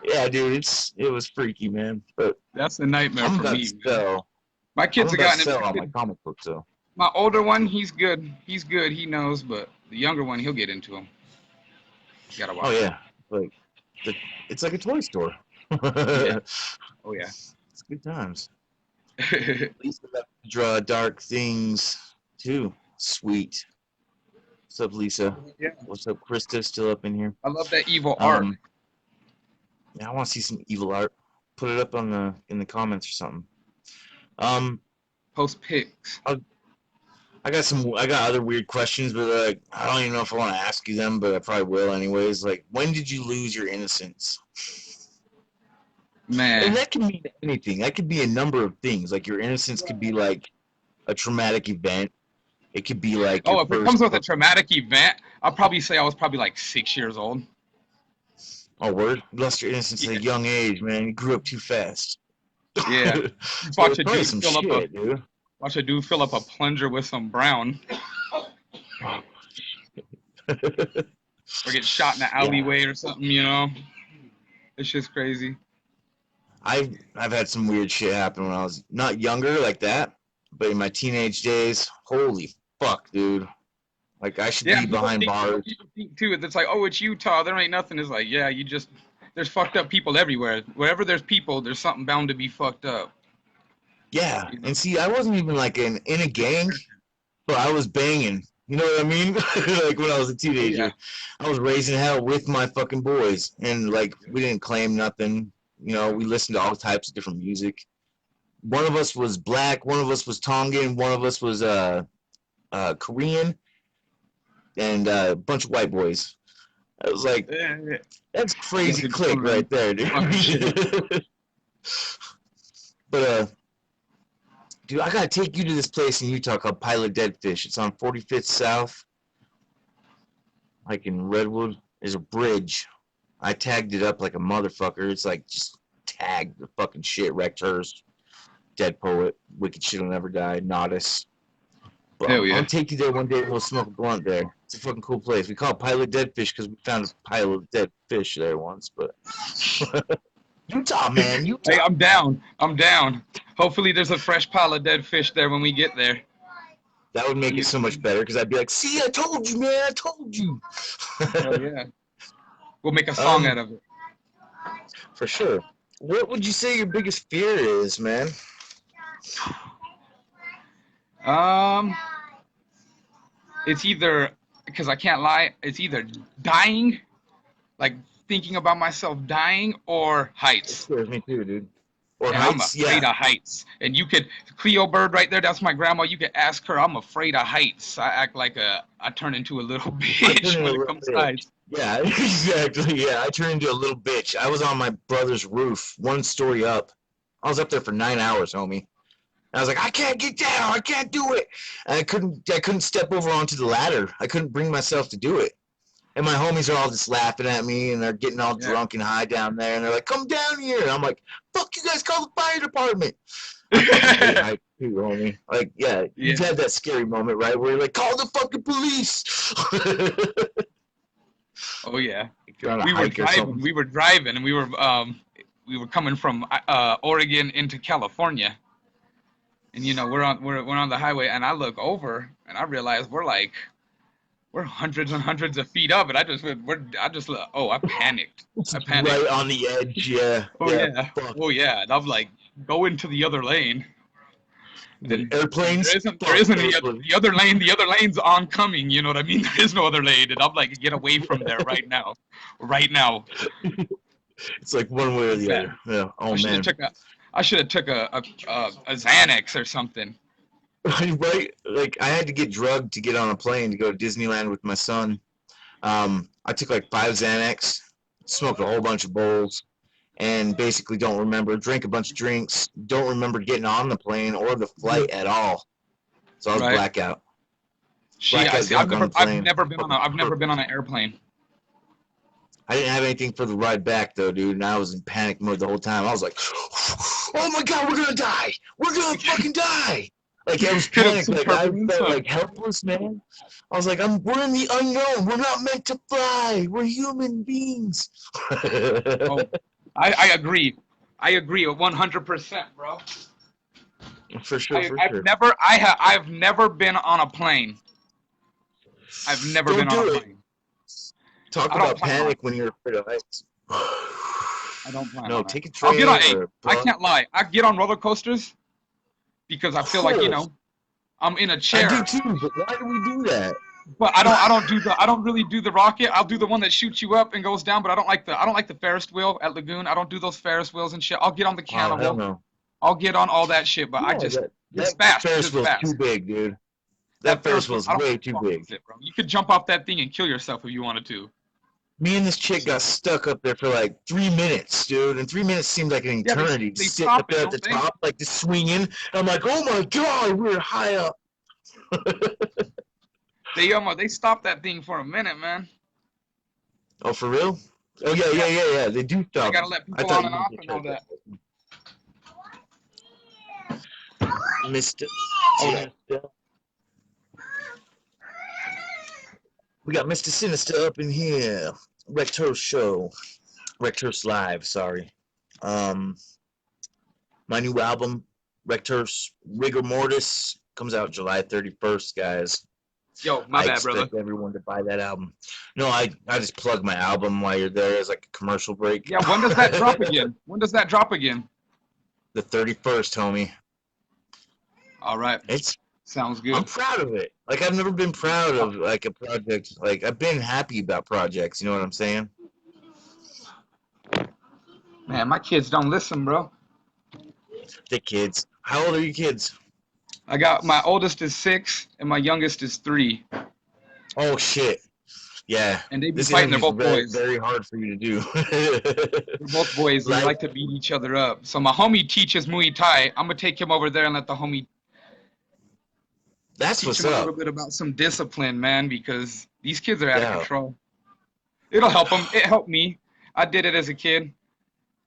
Yeah, dude, it was freaky, man. But That's a nightmare I'm for about me, to man. sell. My I'm kids have about to gotten sell all my invested. comic books, though. My older one, he's good. He's good. He knows, but the younger one, he'll get into him. You gotta Oh watch him. yeah, like it's like a toy store. Yeah. It's Oh yeah. good times. Lisa got to draw dark things too. Sweet. What's up, Lisa? Yeah. What's up, Krista? Still up in here? I love that evil art. Um, yeah, I want to see some evil art. Put it up on in the comments or something. Um, Post pics. I got other weird questions, but like, I don't even know if I want to ask you them, but I probably will anyways. Like, when did you lose your innocence? And Man. that can mean anything. That could be a number of things. Like, your innocence could be like a traumatic event. It could be like your Oh, if it first comes with a fuck. traumatic event, I'll probably say I was probably like 6 years old. Oh, word! You lost your innocence at Yeah. a young age, man. You grew up too fast. Yeah. So Watch it's a probably dude some fill up a shit, dude. watch a dude fill up a plunger with some brown, or get shot in the Yeah, alleyway or something. You know, it's just crazy. I've had some weird shit happen when I was not younger like that, but in my teenage days. Holy fuck, dude! Like I should Yeah, be behind bars. people think too. It's like, oh, it's Utah. There ain't nothing. It's like, yeah, there's fucked up people everywhere. Wherever there's people, there's something bound to be fucked up. Yeah, You know? and see, I wasn't even like in a gang, but I was banging. You know what I mean? Like when I was a Oh yeah. teenager, I was raising hell with my fucking boys, and like we didn't claim nothing. You know, we listened to all types of different music. One of us was black, one of us was Tongan, one of us was Korean, and a bunch of white boys. I was like, Eh, that's crazy fucking click children right there, talking shit. dude. But dude, I gotta take you to this place in Utah called Pilot Deadfish. It's on 45th South, like in Redwood. There's a bridge. I tagged it up like a motherfucker. It's like just tagged the fucking shit. Rekt Hearse, Dead Poet, Wicked Shit'll Never Die, Nodus. But Hell I'll yeah. take you there one day and we'll smoke a blunt there. It's a fucking cool place. We call it Pilot Deadfish because we found a pile of dead fish there once. But Utah, man, Hey, Utah. I'm down. I'm down. Hopefully, there's a fresh pile of dead fish there when we get there. That would make it You so know? much better because I'd be like, see, I told you, man, I told you. Hell yeah. We'll make a song out um, of it. for sure. What would you say your biggest fear is, man? Um, it's either, because I can't lie, it's either dying, like thinking about myself dying, or It heights. scares me too, dude. Or And I'm heights, afraid yeah. of heights. And you could, Cleo Bird right there, that's my grandma. You could ask her, I'm afraid of heights. I turn into a little I turn bitch into a when it little comes to bitch. heights. Yeah, exactly. Yeah, I turned into a little bitch. I was on my brother's roof, one story up. I was up there for 9 hours, homie. I was like, I can't get down. I can't do it. And I couldn't step over onto the ladder. I couldn't bring myself to do it. And my homies are all just laughing at me, and they're getting all Yeah. drunk and high down there, and they're like, "Come down here!" And I'm like, "Fuck you guys! Call the fire department!" I fucking hate heights too, homie. Like, yeah, you've Yeah. had that scary moment, right, where you're like, "Call the fucking police!" Oh yeah. If you're on a hike or something. We were driving, and we were coming from Oregon into California. And we're on the highway, and I look over and I realize we're hundreds and hundreds of feet up, and I panicked. I panicked. Right on the edge, yeah, Oh yeah. yeah. Fuck. Oh yeah. And I'm like, go into the other lane. The And airplanes. there Fuck isn't airplanes. the other lane. The other lane's oncoming. You know what I mean? There is no other lane, and I'm like, get away from there right now. It's like one way or the Bad. other. Yeah. Oh I should have man. took a Xanax or something. Right. Like I had to get drugged to get on a plane to go to Disneyland with my son. I took like 5 Xanax, smoked a whole bunch of bowls, and basically don't remember. Drank a bunch of drinks. Don't remember getting on the plane or the flight at all. So I was Right. blackout. I Blackout see. drunk on the plane. I've never been on an airplane. I didn't have anything for the ride back though, dude, and I was in panic mode the whole time. I was like, "Oh my god, we're gonna die! We're gonna fucking die!" Like I was Hit up panicked, some like I turbulence. felt like helpless, man. I was like, we're in the unknown. We're not meant to fly. We're human beings. Oh, I agree. I agree 100%, bro. For sure, for sure. I've never been on a plane. I've never Don't been on do a it. plane. Talk I don't about plan on panic it. when you're afraid of heights. I don't plan No, on it. take a I'll get train on. or Hey, a I bus. can't lie. I get on roller coasters because I feel like Cool. I'm in a I do chair. too, but why do we do that? But I don't really do the rocket. I'll do the one that shoots you up and goes down. But I don't like the Ferris wheel at Lagoon. I don't do those Ferris wheels and shit. I'll get on the Oh, hell cannibal. no. I'll get on all that shit. But Yeah, it's that fast. It's Ferris just wheel's too fast. big, dude. That Ferris wheel, wheel's I don't way know too how long big. is it, bro. You could jump off that thing and kill yourself if you wanted to. Me and this chick got stuck up there for like 3 minutes, dude. And 3 minutes seemed like an Yeah, eternity. they Just sitting stop up it, there at the don't they? top, like just swinging. And I'm like, oh my god, we're high up. They stop that thing for a minute, man. Oh, for real? Oh yeah, Yeah, yeah, yeah, yeah. They do they stop gotta them. let I people thought on you and didn't off get and all charged that. Mr. Oh, yeah. Sinister. We got Mr. Sinister up in here. Rekt Hearse show. Rekt Hearse live, sorry. Um, my new album, Rekt Hearse Rigor Mortis, comes out July 31st, guys. Yo, my I bad, brother. expect everyone to buy that album. No, I just plug my album while you're there as like a commercial break. Yeah, when does that drop again? When does that drop again? The 31st, homie. All right. Sounds I'm good. proud of it. Like I've never been proud of like a project. Like I've been happy about projects. You know what I'm saying? Man, my kids don't listen, bro. The kids. How old are you kids? I got my oldest is 6 and my youngest is 3, Oh shit. Yeah. and they be This fighting. They're interview is both very boys. very hard for you to do. They're both boys, and they Like like to beat each other up. So my homie teaches Muay Thai. I'm gonna take him over there and let the homie that's teach what's him a little up. bit about some discipline, man, because these kids are out of Yeah. control. It'll help them. It helped me. I did it as a kid.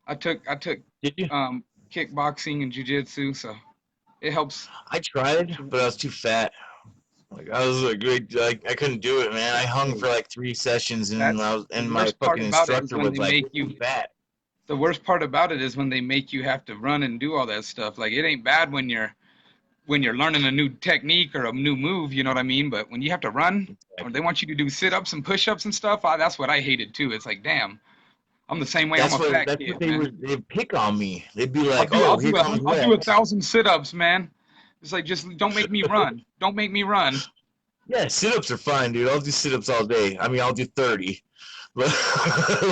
I took Did you? kickboxing and jiu-jitsu, so it helps. I tried, but I was too fat. Like I was like I couldn't do it, man. I hung for like 3 sessions, and That's the my worst part fucking about it is instructor when was they like, make "You're too you. fat." The worst part about it is when they make you have to run and do all that stuff. Like it ain't bad when you're learning a new technique or a new move, you know what I mean? But when you have to run or they want you to do sit-ups and push-ups and stuff, that's what I hated too. It's like, damn, I'm the same way. I'm a fat That's what kid, man. they'd pick on me. They'd be like, I'll "Oh, do here comes I'll do Rex." 1,000 sit-ups, man. It's like just don't make me run. Don't make me run. Yeah, sit-ups are fine, dude. I'll do sit-ups all day. I mean, I'll do 30. But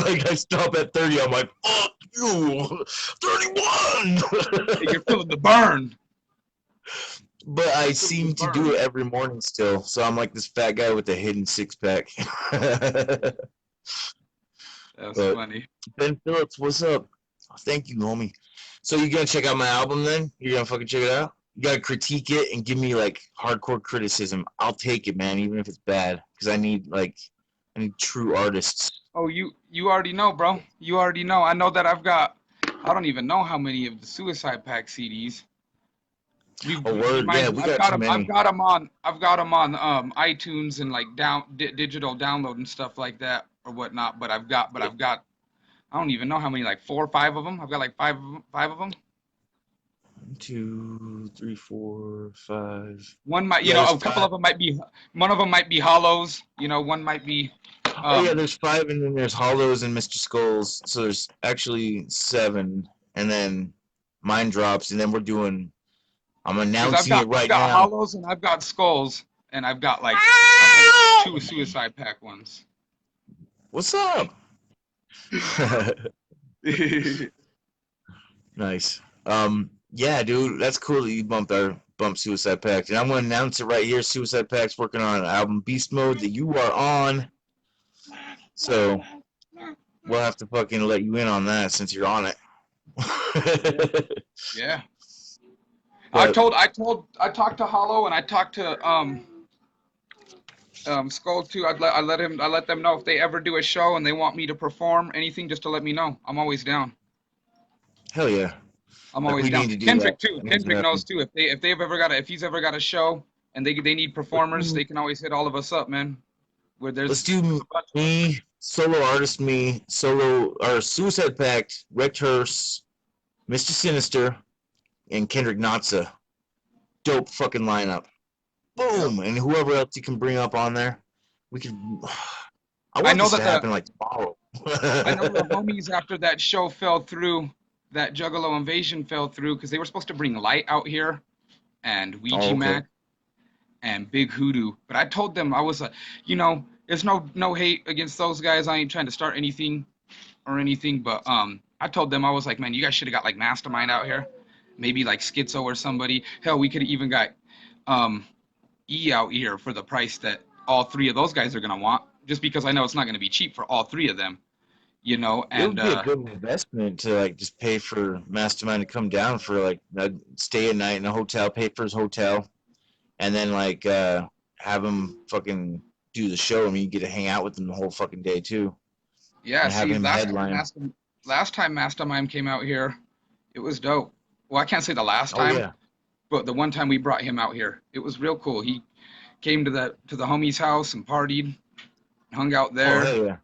like I stop at 30, I'm like, "Fuck you, 31." You're feeling the burn. But I You're feeling the seem to do burn. it every morning still, so I'm like this fat guy with a hidden six-pack. That's But funny. Ben Phillips, what's up? Thank you, homie. So you gonna check out my album then? You gonna fucking check it out? You gotta critique it and give me like hardcore criticism. I'll take it, man, even if it's bad, because I need true artists. Oh, you already know, bro. You already know. I know that I don't even know how many of the Suicide Pack CDs. A word, yeah, we got too many. I've got them on iTunes and like digital download and stuff like that or whatnot. But I've got I don't even know how many, like 4 or 5 of them. I've got like five of them. 1, 2, 3, 4, 5. One might, Yeah, there's a couple 5. of them might be, one of them might be hollows. One might be. Oh yeah, there's 5, and then there's Hollows and Mr. Skulls. So there's actually 7, and then mine drops, and then I'm announcing it right I've got now. hollows and I've got skulls and I've got like 2 Suicide Pack ones. What's up? Nice. Yeah, dude, that's cool that you bumped Suicide Pact, and I'm gonna announce it right here. Suicide Pact's working on an album Beast Mode that you are on, so we'll have to fucking let you in on that since you're on it. Yeah. But I talked to Hollow and I talked to Skull too. I let them know if they ever do a show and they want me to perform anything, just to let me know. I'm always down. Hell yeah. I'm Like, always we down. need to do Kendrick that. too. That needs to Kendrick knows happen. too. If he's ever got a show and they need performers, they can always hit all of us up, man. Let's do me, solo artist me, solo or Suicide Pact, Rekt Hearse, Mr. Sinister, and Kendrick Natsa. Dope fucking lineup. Boom! And whoever else you can bring up on there, we could. I want this to happen like tomorrow. I know the homies after that show fell through, that Juggalo Invasion fell through because they were supposed to bring Light out here, and Ouija Mac, and Big Hoodoo. But I told them, I was like, there's no hate against those guys. I ain't trying to start anything or anything, but I told them, I was like, man, you guys should have got like Mastermind out here, maybe like Schizo or somebody. Hell, we could have even got E out here for the price that all three of those guys are gonna want, just because I know it's not gonna be cheap for all three of them, you know. It would And be a good investment to like just pay for Mastermind to come down for like stay a night in a hotel, pay for his hotel, and then like have him fucking do the show. I mean, you get to hang out with him the whole fucking day too, yeah, and have see, him headline. last time Mastermind came out here, it was dope. Well, I can't say the last Oh time, yeah, but the one time we brought him out here, it was real cool. He came to the homie's house and partied, hung out oh there. hell yeah.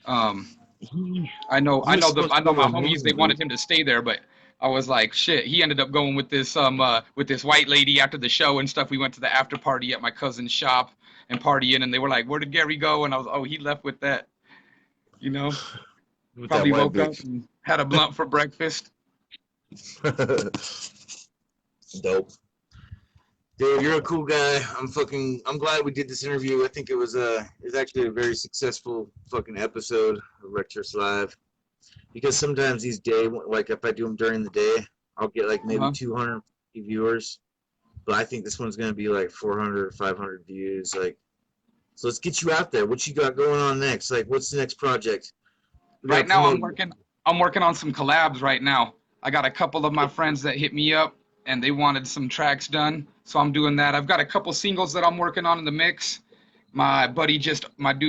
Um, He, I he was supposed I to know go to my a homies. movie, They dude. wanted him to stay there, but I was like, shit. He ended up going with this white lady after the show and stuff. We went to the after party at my cousin's shop and partying, and they were like, "Where did Gary go?" And I was, "Oh, he left with that." You know, With that probably white woke up bitch. and had a blunt for breakfast. Dope. Dude, you're a cool guy. I'm glad we did this interview. I think it's actually a very successful fucking episode of Rekt Hearse Live. Because sometimes these days, like if I do them during the day, I'll get like maybe Uh-huh. 250 viewers. But I think this one's gonna be like 400 or 500 views. Like, so let's get you out there. What you got going on next? Like, what's the next project? We gotta Right now, promote you. I'm working on some collabs right now. I got a couple of my friends that hit me up and they wanted some tracks done, so I'm doing that. I've got a couple singles that I'm working on in the mix. My dude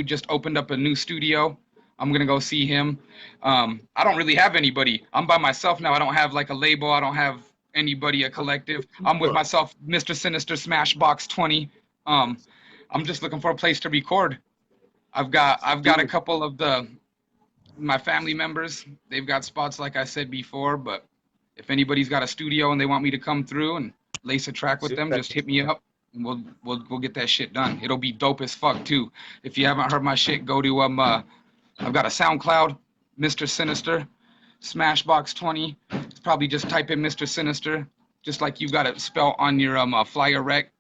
just opened up a new studio. I'm gonna go see him. I don't really have anybody. I'm by myself now. I don't have like a label. I don't have anybody, a collective. I'm with myself, Mr. Sinister, Smashbox 20. Um, I'm just looking for a place to record. I've got a couple of my family members. They've got spots like I said before, but if anybody's got a studio and they want me to come through and lace a track with them, just hit me up and we'll get that shit done. It'll be dope as fuck too. If you haven't heard my shit, go to I've got a SoundCloud, Mr. Sinister, Smashbox 20. It's probably just type in Mr. Sinister, just like you got it spelled on your flyer rec.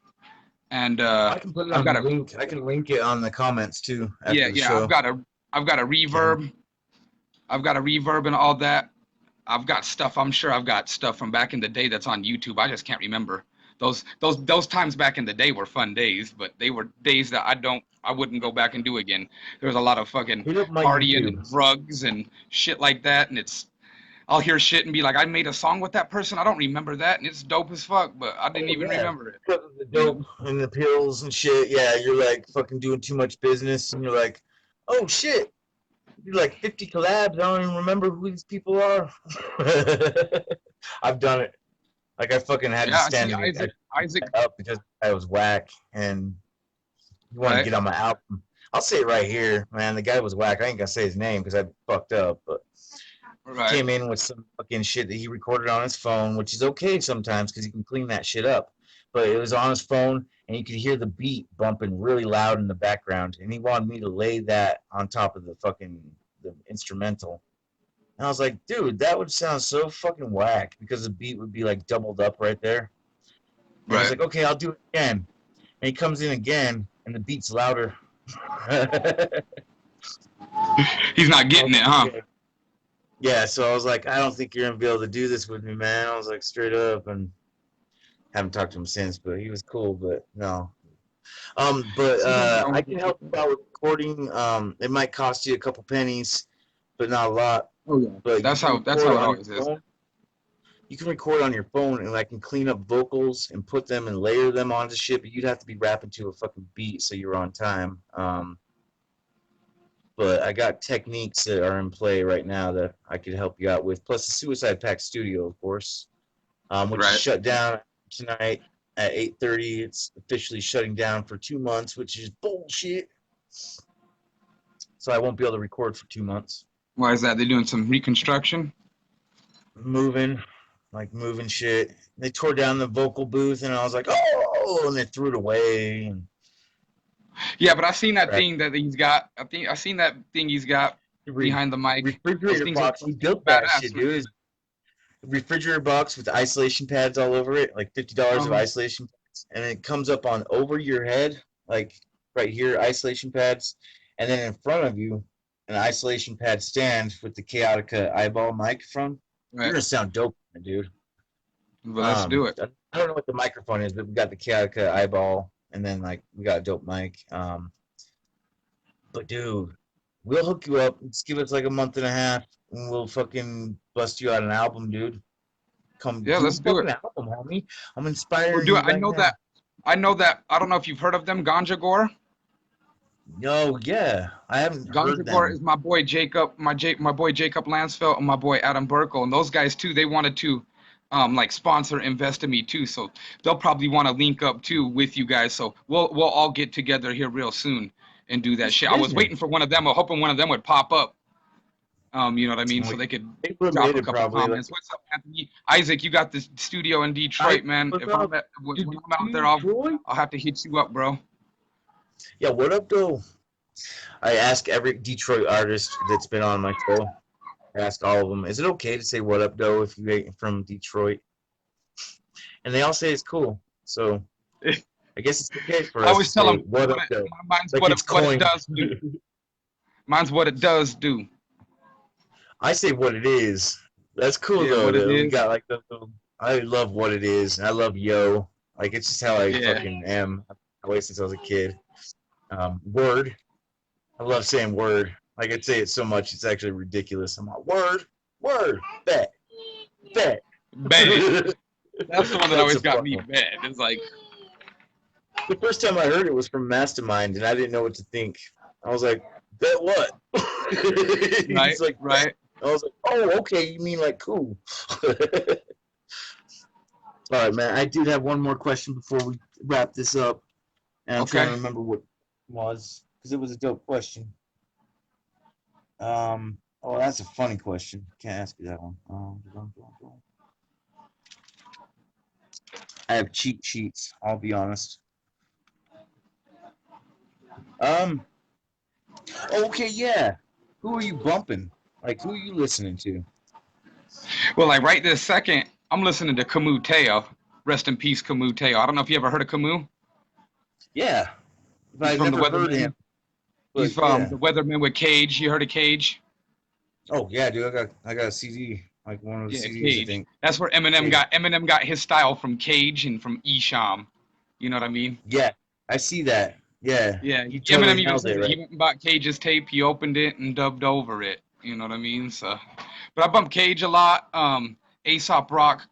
And I can put it I've on got the a link. I can link it on the comments too after the yeah, show. I've got a reverb. I've got a reverb and all that. I've got stuff. I'm sure I've got stuff from back in the day that's on YouTube. I just can't remember. Those times back in the day were fun days, but they were days that I wouldn't go back and do again. There was a lot of fucking Hit up my partying YouTube. and drugs and shit like that, and I'll hear shit and be like, I made a song with that person. I don't remember that, and it's dope as fuck, but I didn't Oh even yeah, remember it. because of the You dope know? and the pills and shit. Yeah, you're like fucking doing too much business, and you're like, oh shit, you like 50 collabs. I don't even remember who these people are. I've done it. Like I fucking had to Yeah, I see stand Isaac, up because I was whack, and he wanted to right, get on my album. I'll say it right here, man. The guy was whack. I ain't gonna say his name because I fucked up, but he right. came in with some fucking shit that he recorded on his phone, which is okay sometimes because he can clean that shit up. But it was on his phone, and you could hear the beat bumping really loud in the background, and he wanted me to lay that on top of the instrumental. And I was like, dude, that would sound so fucking whack because the beat would be like doubled up right there. And he's Right. like, okay, I'll do it again. And he comes in again, and the beat's louder. He's not getting it, huh? Okay. Yeah, so I was like, I don't think you're gonna be able to do this with me, man. I was like, straight up, and haven't talked to him since, but he was cool. But no, but Sometimes you I don't can get help you out with recording. It might cost you a couple pennies, but not a lot. Oh yeah. But you can That's record how it on your always is. phone. You can record on your phone, and I can clean up vocals and put them and layer them onto shit. But you'd have to be rapping to a fucking beat so you're on time. But I got techniques that are in play right now that I could help you out with. Plus the Suicide Pact Studio, of course, which is Right. shut down tonight at 8:30. It's officially shutting down for 2 months, which is bullshit. So I won't be able to record for 2 months. Why is that? They doing some reconstruction? Moving, like moving shit. They tore down the vocal booth, and I was like, oh, and they threw it away. And Yeah, but I seen that crap. thing that he's got. I seen that thing he's got behind the mic. Those Refrigerator things look box. We built that badass, shit, man. dude. Refrigerator box with isolation pads all over it, like $50 of Um, isolation pads, and it comes up on over your head, like right here, isolation pads, and then in front of you, an isolation pad stand with the Chaotica eyeball microphone. You're right. gonna sound dope, dude. But let's do it. I don't know what the microphone is, but we got the Chaotica eyeball and then like we got a dope mic. But dude, we'll hook you up. Just give us like a month and a half, and we'll fucking bust you out an album, dude. Come Yeah, do a let's do it. fucking album, homie. I'm We're inspiring doing. you right now. I know that. I don't know if you've heard of them, Ganja Gore. No, yeah, I haven't heard Ganja Gore them. is my boy Jacob, my boy Jacob Lansfeld, and my boy Adam Burkle, and those guys too. They wanted to, like sponsor, invest in me too. So they'll probably want to link up too with you guys. So we'll all get together here real soon and do that Who's shit. I was business? waiting for one of them, or hoping one of them would pop up. You know what I mean? So they could They drop a related couple probably. Like, comments. What's up, Anthony? Isaac, you got this studio in Detroit, man. what's If I'm up? when Dude, I'm out there, I'll Detroit? I'll have to hit you up, bro. Yeah, what up, though? I ask every Detroit artist that's been on my show. I ask all of them, is it okay to say what up, though, if you ain't from Detroit? And they all say it's cool. So I guess it's okay for I us to always tell say them what up, though. mine's Like it's what it coin. does do. Mine's what it does do. I say what it is. That's cool, Yeah, what it though. We is. got like the. I love what it is. I love yo. Like it's just how I Yeah. fucking am. I've always since I was a kid. Word. I love saying word. Like I'd say it so much, it's actually ridiculous. I'm like, word, bet. Bet. That's the one that That's always a got fun me one. bet. It's like, The first time I heard it was from Mastermind, and I didn't know what to think. I was like, bet what? right, He's like, right. I was like, oh, okay, you mean like cool. All right, man. I did have one more question before we wrap this up, and I'm trying Okay. to remember what it was because it was a dope question. Oh, that's a funny question. Can't ask you that one. I have cheat sheets. I'll be honest. Um. Okay, yeah. Who are you bumping? Like, who are you listening to? Well, like right this second, I'm listening to Camus Teo. Rest in peace, Camus Teo. I don't know if you ever heard of Camus. Yeah, but He's I've from the never heard Weathermen. him. He's But from yeah. the Weathermen with Cage. You heard of Cage? Oh yeah, dude. I got a CD. Like one of the Yeah, CDs, I Cage. think. That's where Eminem Cage. got his style from Cage and from Esham. You know what I mean? Yeah, I see that. Yeah, Yeah, he Eminem totally even nailed says it, it. He right? went and bought Cage's tape. He opened it and dubbed over it. You know what I mean? So, but I bump Cage a lot. Aesop Rock,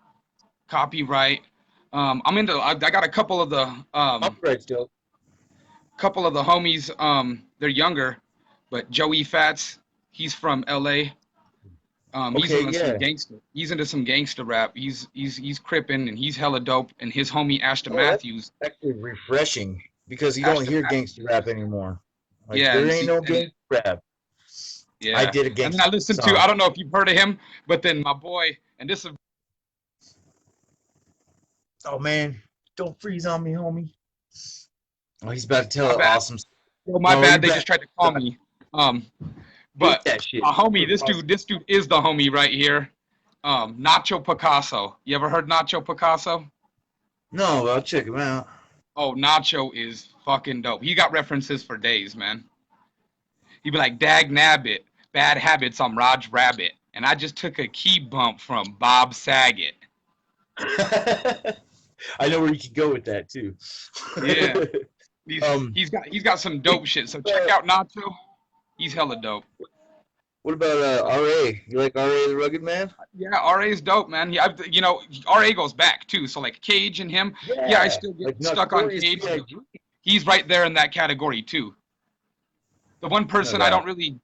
Copyright. I'm into. I got a Copyright's dope. couple of the homies. They're younger, but Joey Fats. He's from L.A. He's Okay, into some yeah. gangster. He's into some gangster rap. He's crippin' and he's hella dope. And his homie Ashton Oh, that's Matthews. actually refreshing because you don't Ashton hear Matthews. gangster rap anymore. Like Yeah, there and ain't see, no and gangster rap. I yeah. did a And then I gangster listened to. song. I don't know if you've heard of him, but then my boy, and this is. Oh man, don't freeze on me, homie. Oh, he's about to tell My an bad. awesome. Yo, my No, you bad. They bet. just tried to call me. Um, Hate but that shit. my homie, this dude is the homie right here. Nacho Picasso. You ever heard Nacho Picasso? No, I'll check him out. Oh, Nacho is fucking dope. He got references for days, man. He'd be like, Dag Nabbit, bad habits, I'm Raj Rabbit. And I just took a key bump from Bob Saget. I know where you can go with that too. Yeah. Um, He's got some dope shit. So check out Nacho. He's hella dope. what about RA? You like RA the Rugged Man? Yeah, RA is dope, man. Yeah, you know, RA goes back too. So like Cage and him. Yeah, I still get Like stuck on Notorious Cage. B.I.G. He's right there in that category too. The one No person I don't doubt. really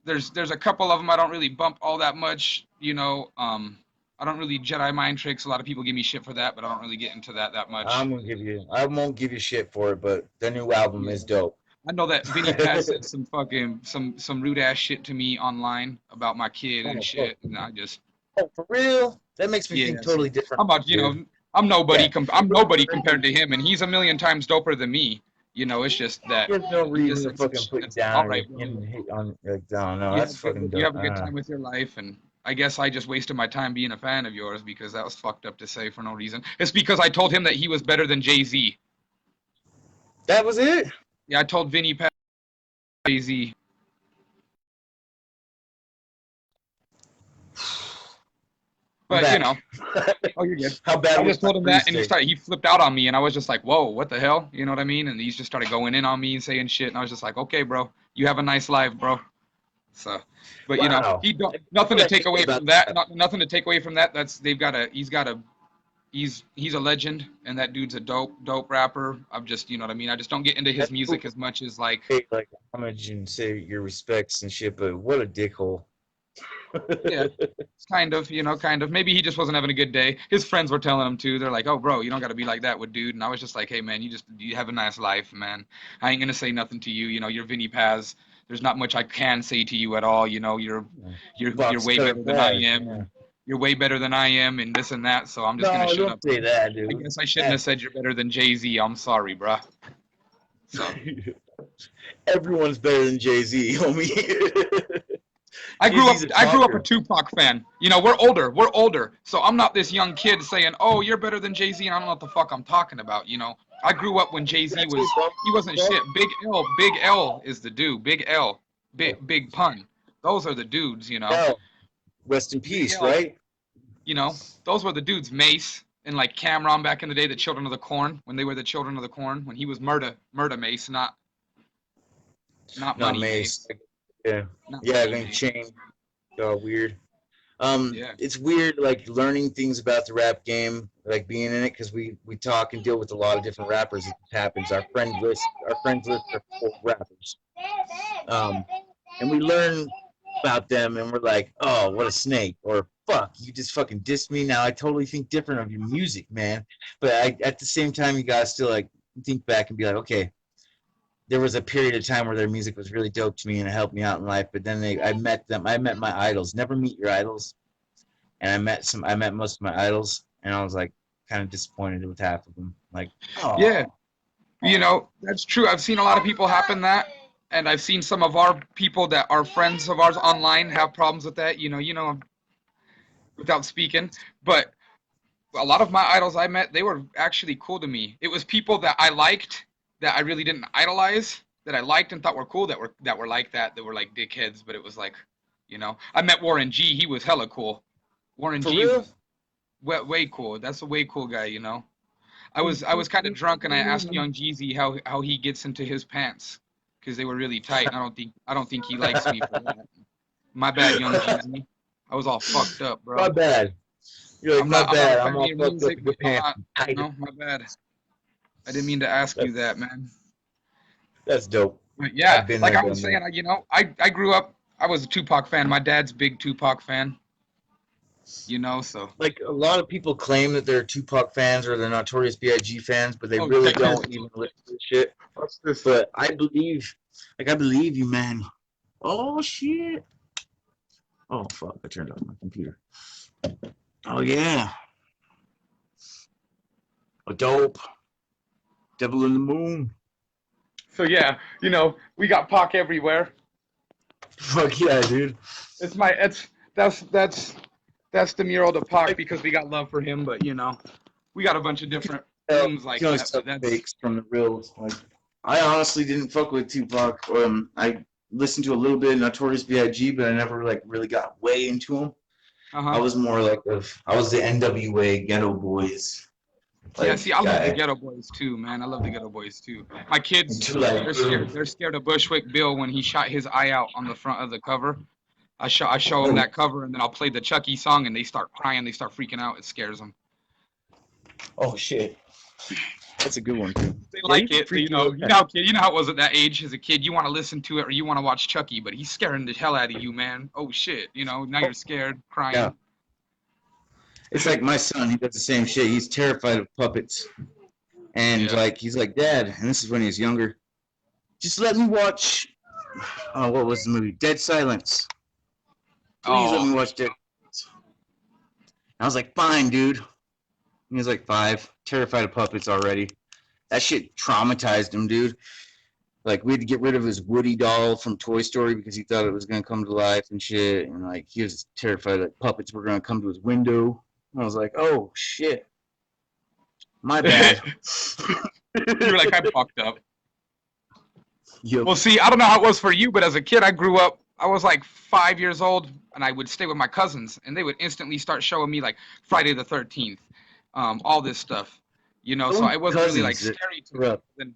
there's a couple of them I don't really bump all that much. You know, I don't really Jedi mind tricks. A lot of people give me shit for that, but I don't really get into that much. I won't give you shit for it, but the new album Yeah. is dope. I know that Vinny Pat said some fucking some rude ass shit to me online about my kid and shit, and I just Oh, for real? That makes me think yeah. So totally different. I'm about Dude. I'm nobody Yeah. I'm nobody compared to him, and he's a million times doper than me. You know, it's just that There's no he reason just to said some fucking shit put you that's down all or right, bro. hate on like I don't know. That's fucking You dope. have a good time with your life, and I guess I just wasted my time being a fan of yours because that was fucked up to say for no reason. It's because I told him that he was better than Jay-Z. That was it? Yeah, I told Vinny Pat Jay-Z. But you know, oh, you're good. How bad I was just told him my that, and freeze he flipped out on me, and I was just like, whoa, what the hell? You know what I mean? And he just started going in on me and saying shit, and I was just like, okay, bro, you have a nice life, bro. So, but you know, Wow. he don't nothing to What I take hate away about from that. that- Nothing to take away from that. He's a legend, and that dude's a dope rapper. I'm just, you know what I mean. I just don't get into his That's music cool. as much as like, Hey, like homage and say your respects and shit, but what a dickhole. yeah, kind of. Maybe he just wasn't having a good day. His friends were telling him too. They're like, oh, bro, you don't got to be like that with dude. And I was just like, hey, man, you have a nice life, man. I ain't gonna say nothing to you. You know, you're Vinny Paz. There's not much I can say to you at all. You know, you're Box way cut better than I bag, am. yeah. You're way better than I am, and this and that. So I'm just gonna No, shut up. don't say that, I dude. guess I shouldn't have said you're better than Jay-Z. I'm sorry, bruh. So Everyone's better than Jay-Z, homie. I grew up Jay-Z's a I grew up a talker. Tupac fan. You know, we're older. So I'm not this young kid saying, "Oh, you're better than Jay-Z," and I don't know what the fuck I'm talking about, you know. I grew up when Jay-Z That's cool, bro. he wasn't shit. Big L is the dude. Big L. Big Pun. Those are the dudes, you know. Hell, rest in peace, L. right? You know, those were the dudes. Mace and like Cameron back in the day, the Children of the Corn, when they were the Children of the Corn, when he was Murda Mace, not Not Money Mace. Mace. Yeah. Not Yeah, Money then Mace. Chain. Weird. Yeah. It's weird, like learning things about the rap game, like being in it, because we talk and deal with a lot of different rappers. It happens. Our friends list are full of rappers, and we learn about them, and we're like, oh, what a snake, or fuck, you just fucking dissed me. Now I totally think different of your music, man. But at the same time, you gotta still like think back and be like, okay, there was a period of time where their music was really dope to me and it helped me out in life. But then I met them. I met my idols. Never meet your idols. And I met most of my idols, and I was like kind of disappointed with half of them. Like, oh, Yeah. You know, that's true. I've seen a lot of people happen that, and I've seen some of our people that are friends of ours online have problems with that. You know, without speaking. But a lot of my idols I met, they were actually cool to me. It was people that I liked that I really didn't idolize, that I liked and thought were cool, that were like that were like dickheads. But it was like, you know, I met Warren G. He was hella cool. Warren for G real? was way cool. That's a way cool guy, you know. I was kind of drunk and I asked Young Jeezy how he gets into his pants because they were really tight. And I don't think he likes me for that. My bad, Young Jeezy. I was all fucked up, bro. My bad. You're like, my I'm not bad. a I'm fan all of your fucked up music, with but your I'm pants. not, you know, my bad. I didn't mean to ask you that, man. That's dope. But yeah, I've been like there, I was done saying, that. you know, I grew up. I was a Tupac fan. My dad's big Tupac fan. You know, so. Like a lot of people claim that they're Tupac fans or they're Notorious B.I.G. fans, but they Oh, really check this. don't even listen to this shit. What's this? But I believe you, man. Oh shit. Oh fuck! I turned off my computer. Oh yeah. A dope. Devil in the Moon. So yeah, you know, we got Pac everywhere. Fuck yeah, dude. That's the mural to Pac because we got love for him, but you know, we got a bunch of different rooms You like can always that. tell But the that's fakes from the reals. Like, I honestly didn't fuck with Tupac. I listened to a little bit of Notorious B.I.G., but I never like really got way into him. I was more like I was the NWA Ghetto Boys. Like, yeah. See, I love the guy. Ghetto Boys too, man. I love the Ghetto Boys too. My kids, Into like they're scared of Bushwick Bill when he shot his eye out on the front of the cover. I show them that cover, and then I'll play the Chucky song, and they start crying, they start freaking out. It scares them. oh shit. That's a good one too. They Yeah, like you it, freak you know. you out. You know how it was at that age as a kid. You want to listen to it or you want to watch Chucky, but he's scaring the hell out of you, man. Oh shit, you know. Now you're scared, crying. Yeah. It's like my son. He does the same shit. He's terrified of puppets, and Yeah. like he's like, Dad, and this is when he was younger. Just let me watch. Oh, what was the movie? Dead Silence. Please let me watch Dead. I was like, fine, dude. He was like 5, terrified of puppets already. That shit traumatized him, dude. Like, we had to get rid of his Woody doll from Toy Story because he thought it was going to come to life and shit. And, like, he was terrified that puppets were going to come to his window. And I was like, oh, shit. My bad. You were like, I fucked up. Yep. Well, see, I don't know how it was for you, but as a kid, I grew up I was like 5 years old, and I would stay with my cousins, and they would instantly start showing me like Friday the 13th, all this stuff, you know. So Oh, it wasn't really like cousins that scary to grew me. up. Then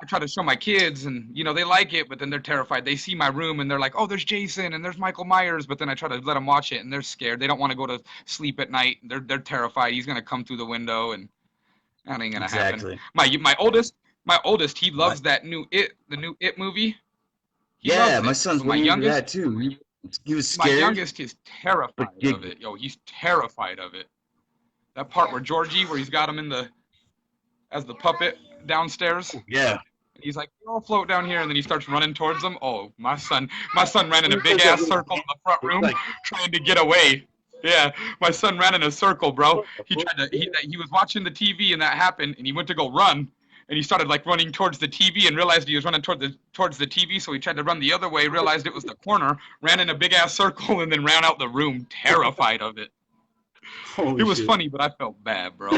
I try to show my kids, and you know they like it, but then they're terrified. They see my room, and they're like, "Oh, there's Jason, and there's Michael Myers." But then I try to let them watch it, and they're scared. They don't want to go to sleep at night. They're terrified. He's gonna come through the window, and that ain't gonna happen. Exactly. My oldest, he My, loves the new It movie. He yeah, loves my it. son's But my way into youngest, that too. He was my scared, youngest is but terrified of digged it. it. Yo, he's terrified of it. That part where Georgie, where he's got him as the puppet downstairs. Yeah. He's like, "I'll float down here," and then he starts running towards them. Oh, my son ran in a big ass circle in the front It's room, like, trying to get away. Yeah, my son ran in a circle, bro. He was watching the TV, and that happened, and he went to go run, and he started like running towards the TV, and realized he was running towards the TV, so he tried to run the other way, realized it was the corner, ran in a big ass circle, and then ran out the room, terrified of it. holy It was shit. funny, but I felt bad, bro.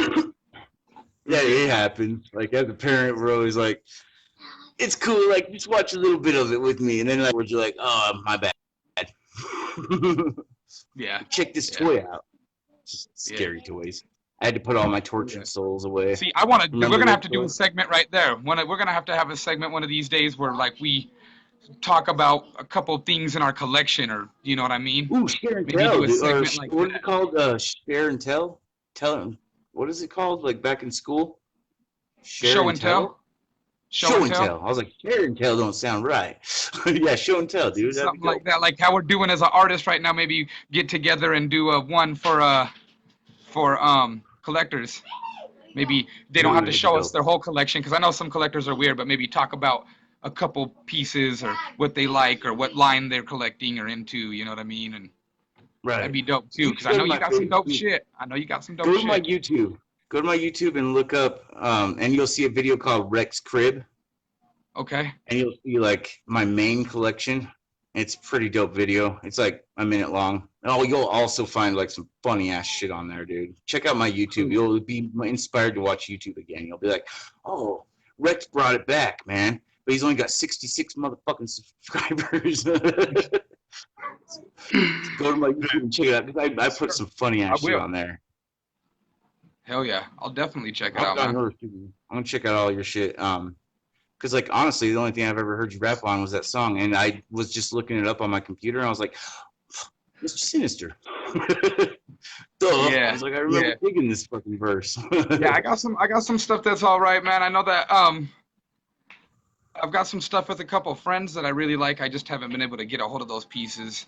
Yeah, it happens. Like as a parent, we're always like, it's cool. Like just watch a little bit of it with me, and then like we're just like, oh, my bad. Yeah, Check this yeah, toy out. Just yeah. scary toys. I had to put all my tortured Yeah. souls away. See, we're Remember gonna have those to do a toys? segment right there. We're gonna have a segment one of these days where like we talk about a couple things in our collection, or you know what I mean? Ooh, share and Maybe tell, do a dude. Or segment like what is that. it called? Share and tell. Tell. What is it called? Like back in school? Share Show and and tell. tell. Show and tell. I was like, share and tell don't sound right. Yeah, show and tell, dude. That'd be Something like dope. that. Like how we're doing as an artist right now. Maybe get together and do a one for collectors. Maybe they don't Ooh, have to that'd be show us dope. their whole collection, because I know some collectors are weird, but maybe talk about a couple pieces or what they like or what line they're collecting or into. You know what I mean? And that'd Right. be dope too, You because can I go know to you my got some page. dope shit. I know you got some dope Go to my shit. YouTube. Go to my YouTube and look up, and you'll see a video called Rekt's Crib, Okay. and you'll see like my main collection. It's a pretty dope video. It's like a minute long. Oh, you'll also find like some funny ass shit on there, dude. Check out my YouTube. Cool. You'll be inspired to watch YouTube again. You'll be like, oh, Rex brought it back, man. But he's only got 66 motherfucking subscribers. Go to my YouTube and check it out, because I put some funny I ass shit will. on there. Hell yeah. I'll definitely check it I'm out, man. gonna check out all your shit. Because like honestly, the only thing I've ever heard you rap on was that song, and I was just looking it up on my computer, and I was like, Mr. Sinister. Duh. I Yeah. was like, I remember Yeah. digging this fucking verse. Yeah, I got some stuff that's all right, man. I know that I've got some stuff with a couple friends that I really like. I just haven't been able to get a hold of those pieces.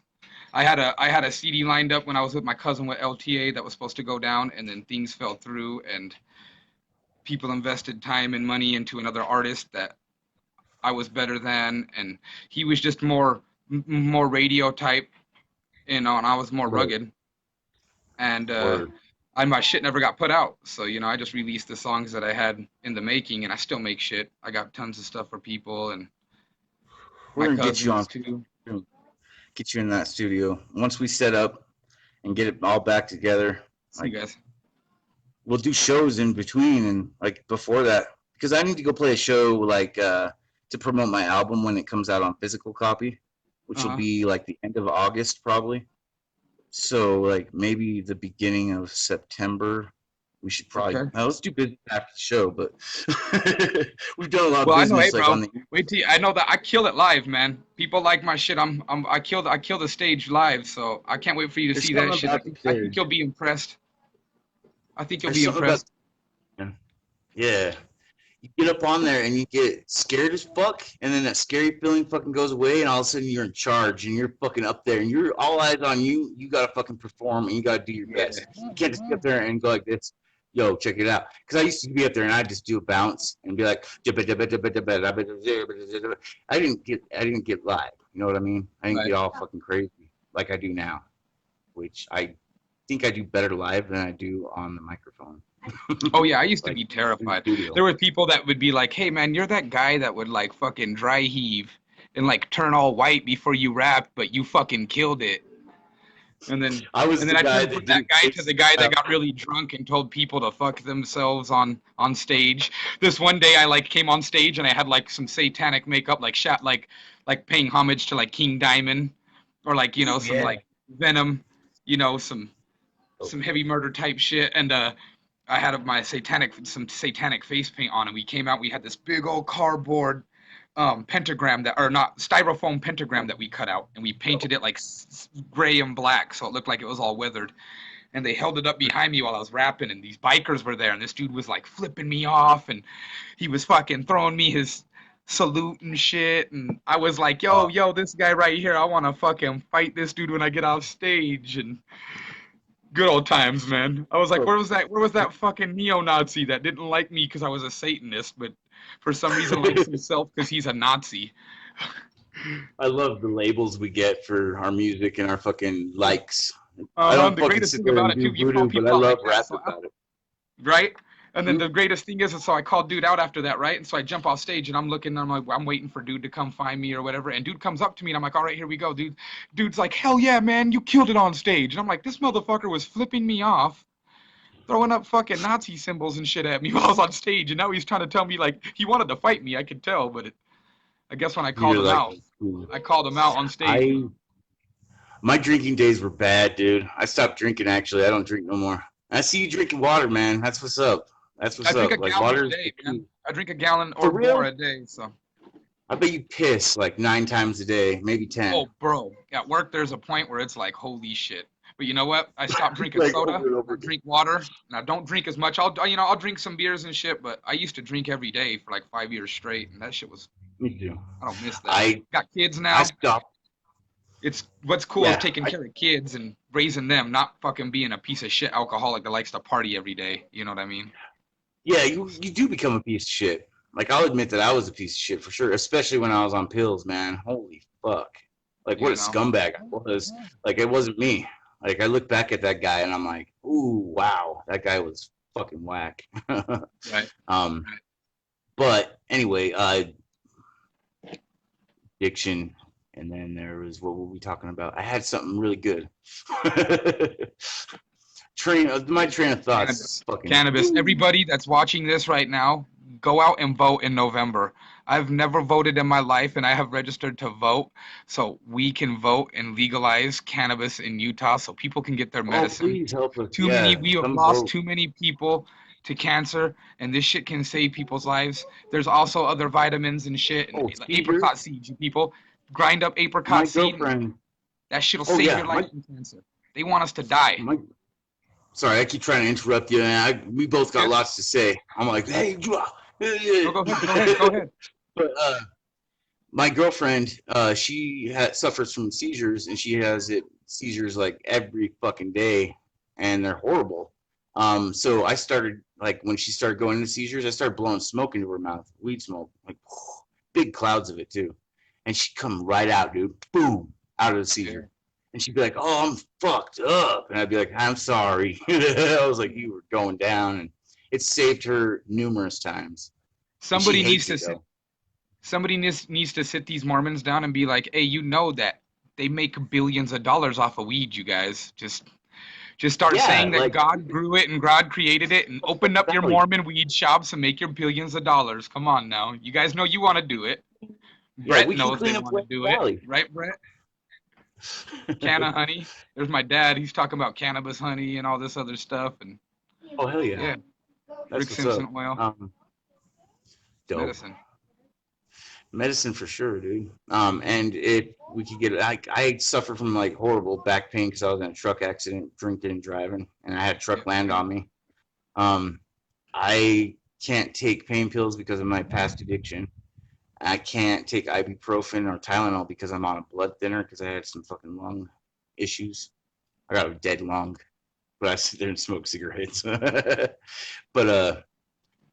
I had a CD lined up when I was with my cousin with LTA that was supposed to go down, and then things fell through, and people invested time and money into another artist that I was better than, and he was just more radio type, you know, and I was more Right. rugged. And Word. my shit never got put out. So, you know, I just released the songs that I had in the making, and I still make shit. I got tons of stuff for people and We're my gonna get you on. cousins too. Get you in that studio. Once we set up and get it all back together, See you guys. we'll do shows in between and like before that, because I need to go play a show like to promote my album when it comes out on physical copy, which will Uh-huh. be like the end of August probably. So like maybe the beginning of September. We should probably Okay. let's do business after the show, but we've done a lot of Well, I know, hey, business like bro. on the Wait till I know that I kill it live, man. People like my shit. I kill the stage live, so I can't wait for you to There's see that something shit. about I think the you'll be impressed. I think you'll There's be something impressed. yeah. You get up on there and you get scared as fuck, and then that scary feeling fucking goes away, and all of a sudden you're in charge and you're fucking up there and you're all eyes on you. You gotta fucking perform and you gotta do your best. You can't just get up there and go like this. Yo, check it out. Because I used to be up there and I'd just do a bounce and be like, I didn't get live. You know what I mean? I didn't Right. get all fucking crazy like I do now, which I think I do better live than I do on the microphone. Oh yeah, I used to Like, be terrified. studio. There were people that would be like, "Hey man, you're that guy that would like fucking dry heave and like turn all white before you rapped, but you fucking killed it." And then I was and the then I guy turned that from that didn't guy take to the guy that stuff. got really drunk and told people to fuck themselves on stage. This one day I like came on stage and I had like some satanic makeup, like paying homage to like King Diamond or like, you know, some yeah. like Venom, you know, some heavy murder type shit. And I had some satanic face paint on, and we came out. We had this big old cardboard pentagram that, or not, styrofoam pentagram that we cut out, and we painted it like gray and black, so it looked like it was all weathered. And they held it up behind me while I was rapping, and these bikers were there, and this dude was like flipping me off, and he was fucking throwing me his salute and shit, and I was like, yo, this guy right here, I want to fucking fight this dude when I get off stage. And good old times, man. I was like, where was that fucking neo-Nazi that didn't like me because I was a Satanist, but for some reason likes himself because he's a Nazi? I love the labels we get for our music and our fucking likes. I don't The fucking greatest sit thing there about and it do too, you call voodoo, but people I out love like that, rap so about it. right? And then the greatest thing is, so I called dude out after that, right? And so I jump off stage, and I'm looking, I'm like, I'm waiting for dude to come find me or whatever. And dude comes up to me, and I'm like, all right, here we go, dude. Dude's like, hell yeah, man, you killed it on stage. And I'm like, this motherfucker was flipping me off, throwing up fucking Nazi symbols and shit at me while I was on stage. And now he's trying to tell me, like, he wanted to fight me, I could tell. But I guess when I called You're him like, out, I called him out on stage. My drinking days were bad, dude. I stopped drinking, actually. I don't drink no more. I see you drinking water, man. That's what's up. That's what's I drink up. a Like, gallon water a is day, the man. key. I drink a gallon For or real? more a day, so. I bet you piss like 9 times a day, maybe 10. Oh, bro. At work, there's a point where it's like, holy shit. But you know what? I stopped drinking Like, soda. over and over I drink water, and I don't drink as much. I'll drink some beers and shit, but I used to drink every day for like 5 years straight, and that shit was. Me too. I don't miss that. I Got kids I now. stopped. It's what's cool is Yeah, taking care of kids and raising them, not fucking being a piece of shit alcoholic that likes to party every day. You know what I mean? yeah, you do become a piece of shit. Like, I'll admit that I was a piece of shit for sure, especially when I was on pills, man. Holy fuck. Like, what a scumbag I was. Like, it wasn't me. Like, I look back at that guy and I'm like, ooh, wow, that guy was fucking whack. Right. But anyway, addiction, and then there was, what were we talking about? I had something really good. My train of thoughts. Cannabis. Everybody that's watching this right now, go out and vote in November. I've never voted in my life, and I have registered to vote, so we can vote and legalize cannabis in Utah, so people can get their medicine. Please help us. We have lost too many people to cancer, and this shit can save people's lives. There's also other vitamins and shit, and like apricot seeds. You people grind up apricot seed. That shit'll save your life from cancer. They want us to die. Sorry, I keep trying to interrupt you, and we both got lots to say. I'm like, hey, go ahead. But my girlfriend, she suffers from seizures, and she has seizures like every fucking day, and they're horrible. So I started, like, when she started going into seizures, I started blowing smoke into her mouth, weed smoke, like big clouds of it too, and she'd come right out, dude, boom, out of the seizure. And she'd be like, oh, I'm fucked up. And I'd be like, I'm sorry. I was like, you were going down. And it saved her numerous times. Somebody needs to sit these Mormons down and be like, hey, you know that they make billions of dollars off of weed, you guys. Just start saying that God grew it and God created it, and open up your Mormon weed shops and make your billions of dollars. Come on now. You guys know you want to do it. Brett knows they want to do it. Right, Brett? Can of honey. There's my dad. He's talking about cannabis honey and all this other stuff. And oh, hell yeah. Yeah. Rick Simpson oil. Dope. Medicine for sure, dude. And if we could get, I suffer from like horrible back pain because I was in a truck accident, drinking and driving, and I had a truck land on me. I can't take pain pills because of my past addiction. I can't take ibuprofen or Tylenol because I'm on a blood thinner because I had some fucking lung issues. I got a dead lung, but I sit there and smoke cigarettes. But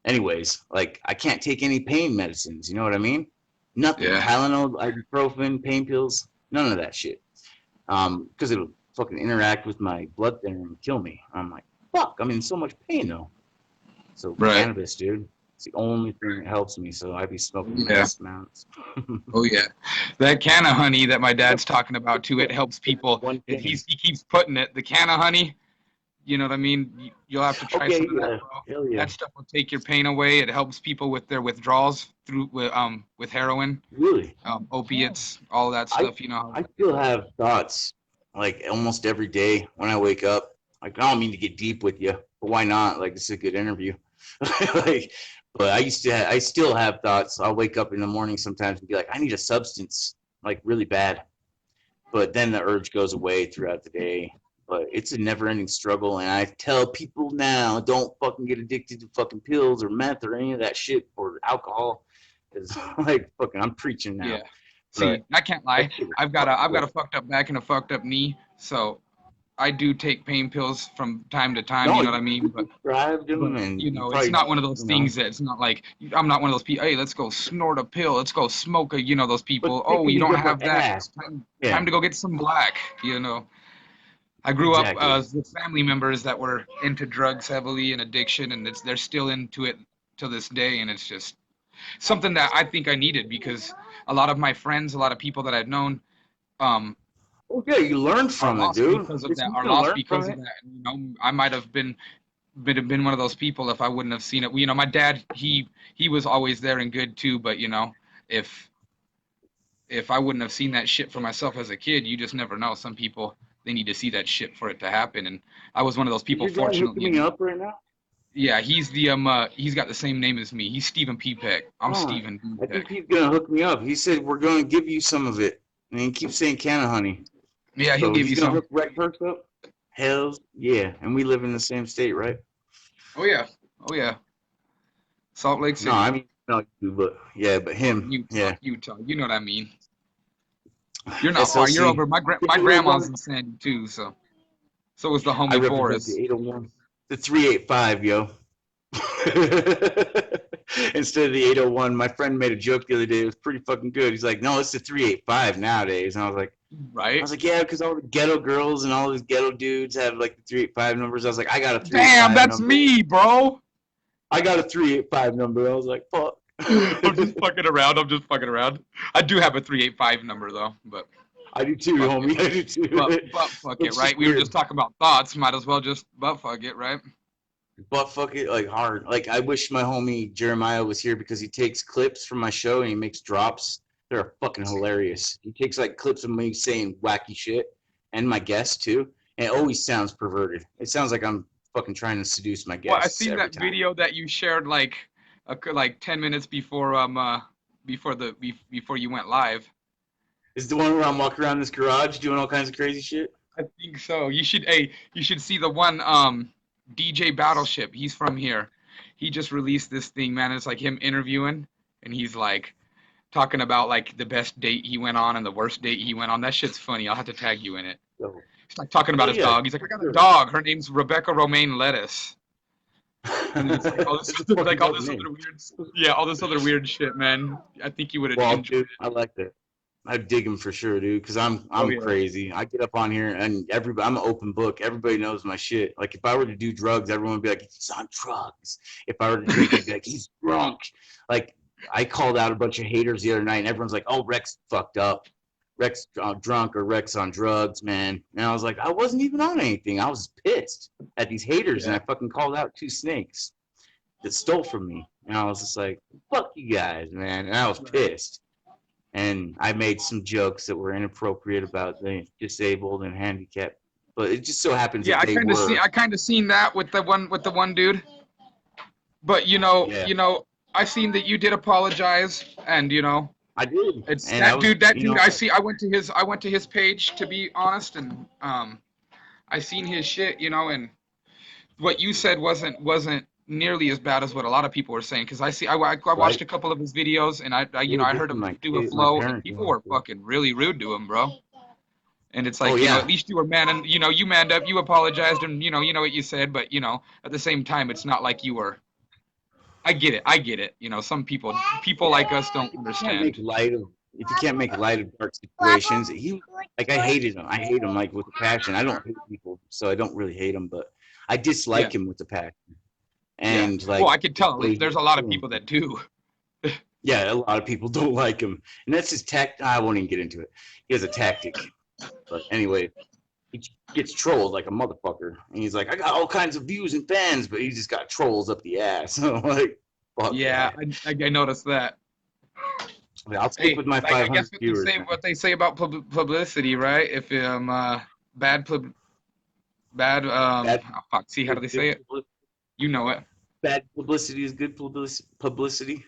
anyways, like, I can't take any pain medicines. You know what I mean? Nothing. Yeah. Tylenol, ibuprofen, pain pills, none of that shit. Because it'll fucking interact with my blood thinner and kill me. I'm like, fuck, I'm in so much pain though. So cannabis, dude. It's the only thing that helps me, so I be smoking mass amounts. Oh yeah, that can of honey that my dad's talking about too. It helps people. He keeps putting it. The can of honey, You know what I mean? You'll have to try Okay, some of yeah. that, bro. Hell yeah. That stuff will take your pain away. It helps people with their withdrawals through with heroin, Really? opiates, all that stuff. You know. I still have thoughts like almost every day when I wake up. Like I don't mean to get deep with you, but why not? Like this is a good interview. Like, but I still have thoughts. I'll wake up in the morning sometimes and be like, I need a substance, like really bad. But then the urge goes away throughout the day. But it's a never-ending struggle, and I tell people now, don't fucking get addicted to fucking pills or meth or any of that shit or alcohol, because like fucking, I'm preaching now. Yeah. See, I can't lie. That shit is I've got fucking a fucked up back and a fucked up knee, so I do take pain pills from time to time. No, You know what I mean? But prescribed them, and you know, probably, it's not one of those you know. things that it's not like I'm not one of those people. Hey, let's go snort a pill. Let's go smoke a. You know those people. But Oh, you don't picking have up that. ass. Yeah. Time to go get some black. You know. I grew up Exactly. with family members that were into drugs heavily and addiction, and they're still into it to this day. And it's just something that I think I needed because a lot of my friends, a lot of people that I've known, um, Oh yeah, you learned are from it, lost dude. because of If that. you Are can lost learn because from of it. that. You know, I might have been one of those people if I wouldn't have seen it. You know, my dad, he was always there and good too. But you know, if I wouldn't have seen that shit for myself as a kid, you just never know. Some people they need to see that shit for it to happen, and I was one of those Is people. your dad hooking Fortunately, me up right now? yeah, he's he's got the same name as me. He's Stephen P. Peck. I'm Oh, Stephen P. I think Peck. he's gonna hook me up. He said we're gonna give you some of it, and he keeps saying "Canna honey." Yeah, he'll So give he's you gonna some. hook Rekt Hearse up. Hells yeah, and we live in the same state, right? Oh yeah, oh yeah. Salt Lake No, City, I mean not you, but yeah, but him, Utah, yeah. Utah. You know what I mean. You're not far. You're SLC. over. My grandma's in Sandy too, so was the I homie represent Boris. the 801, the 385, yo. Instead of the 801, my friend made a joke the other day. It was pretty fucking good. He's like, "No, it's the 385 nowadays." And I Right? was like, "Yeah, because all the ghetto girls and all these ghetto dudes have like the 385 numbers." I was like, "I got a 385 Damn, that's number. me, bro. I got a 385 number." I was like, "Fuck." I'm just fucking around. I'm just fucking around. I do have a 385 number though, but I do too, fuck homie. it. I do too. But fuck it, It's right? just We were weird. just talking about thoughts. Might as well just butt fuck it, right? But fuck it, like hard. Like I wish my homie Jeremiah was here because he takes clips from my show and he makes drops. They're fucking hilarious. He takes like clips of me saying wacky shit and my guests too, and it always sounds perverted. It sounds like I'm fucking trying to seduce my Well, I guests seen every that time. video that you shared like 10 minutes before before you went live. Is the one where I'm walking around this garage doing all kinds of crazy shit? I think so. You should see the one DJ Battleship. He's from here. He just released this thing, man. It's like him interviewing and he's like talking about like the best date he went on and the worst date he went on. That shit's funny. I'll have to tag you in it. So, He's like talking about his dog. He's like, I got a dog. Her name's Rebecca Romaine Lettuce. And it's like all this, like all this other weird, all this other weird shit, man. I think you would have enjoyed dude, it. I like that. I dig him for sure, dude. Because I'm Yeah. crazy. I get up on here and I'm an open book. Everybody knows my shit. Like if I were to do drugs, everyone would be like, he's on drugs. If I were to drink, they'd be like, he's drunk. Like I called out a bunch of haters the other night, and everyone's like, oh, Rekt's fucked up. Rekt's drunk or Rekt's on drugs, man. And I was like, I wasn't even on anything. I was pissed at these haters, and I fucking called out 2 snakes that stole from me. And I was just like, fuck you guys, man. And I was pissed. And I made some jokes that were inappropriate about the disabled and handicapped, but it just so happens that they were. I kind of seen that with the one dude. But I seen that you did apologize, and I did. it's And that dude. I went to his page to be honest, and I seen his shit, and what you said wasn't nearly as bad as what a lot of people were saying, because I watched a couple of his videos, and I heard him do a flow, and people were fucking really rude to him, bro. And it's like, at least you were man, and you manned up, you apologized, and you know what you said, but at the same time, it's not like you were. I get it. Some people like us don't understand. If you can't make light of dark situations, I hated him. I hate him like with a passion. I don't hate people, so I don't really hate him, but I dislike him with a passion. And like, well, I could tell. There's a lot of people that do. Yeah, a lot of people don't like him, and that's his I won't even get into it. He has a tactic. But anyway, he gets trolled like a motherfucker, and he's like, I got all kinds of views and fans, but he just got trolls up the ass. So I'm like, fuck Yeah, that. I noticed that. I'll stick with my Like, I 500 guess viewers. what they say about publicity, right? If bad bad Bad, oh, fuck, see how do they say it? You know it. bad publicity is good publicity.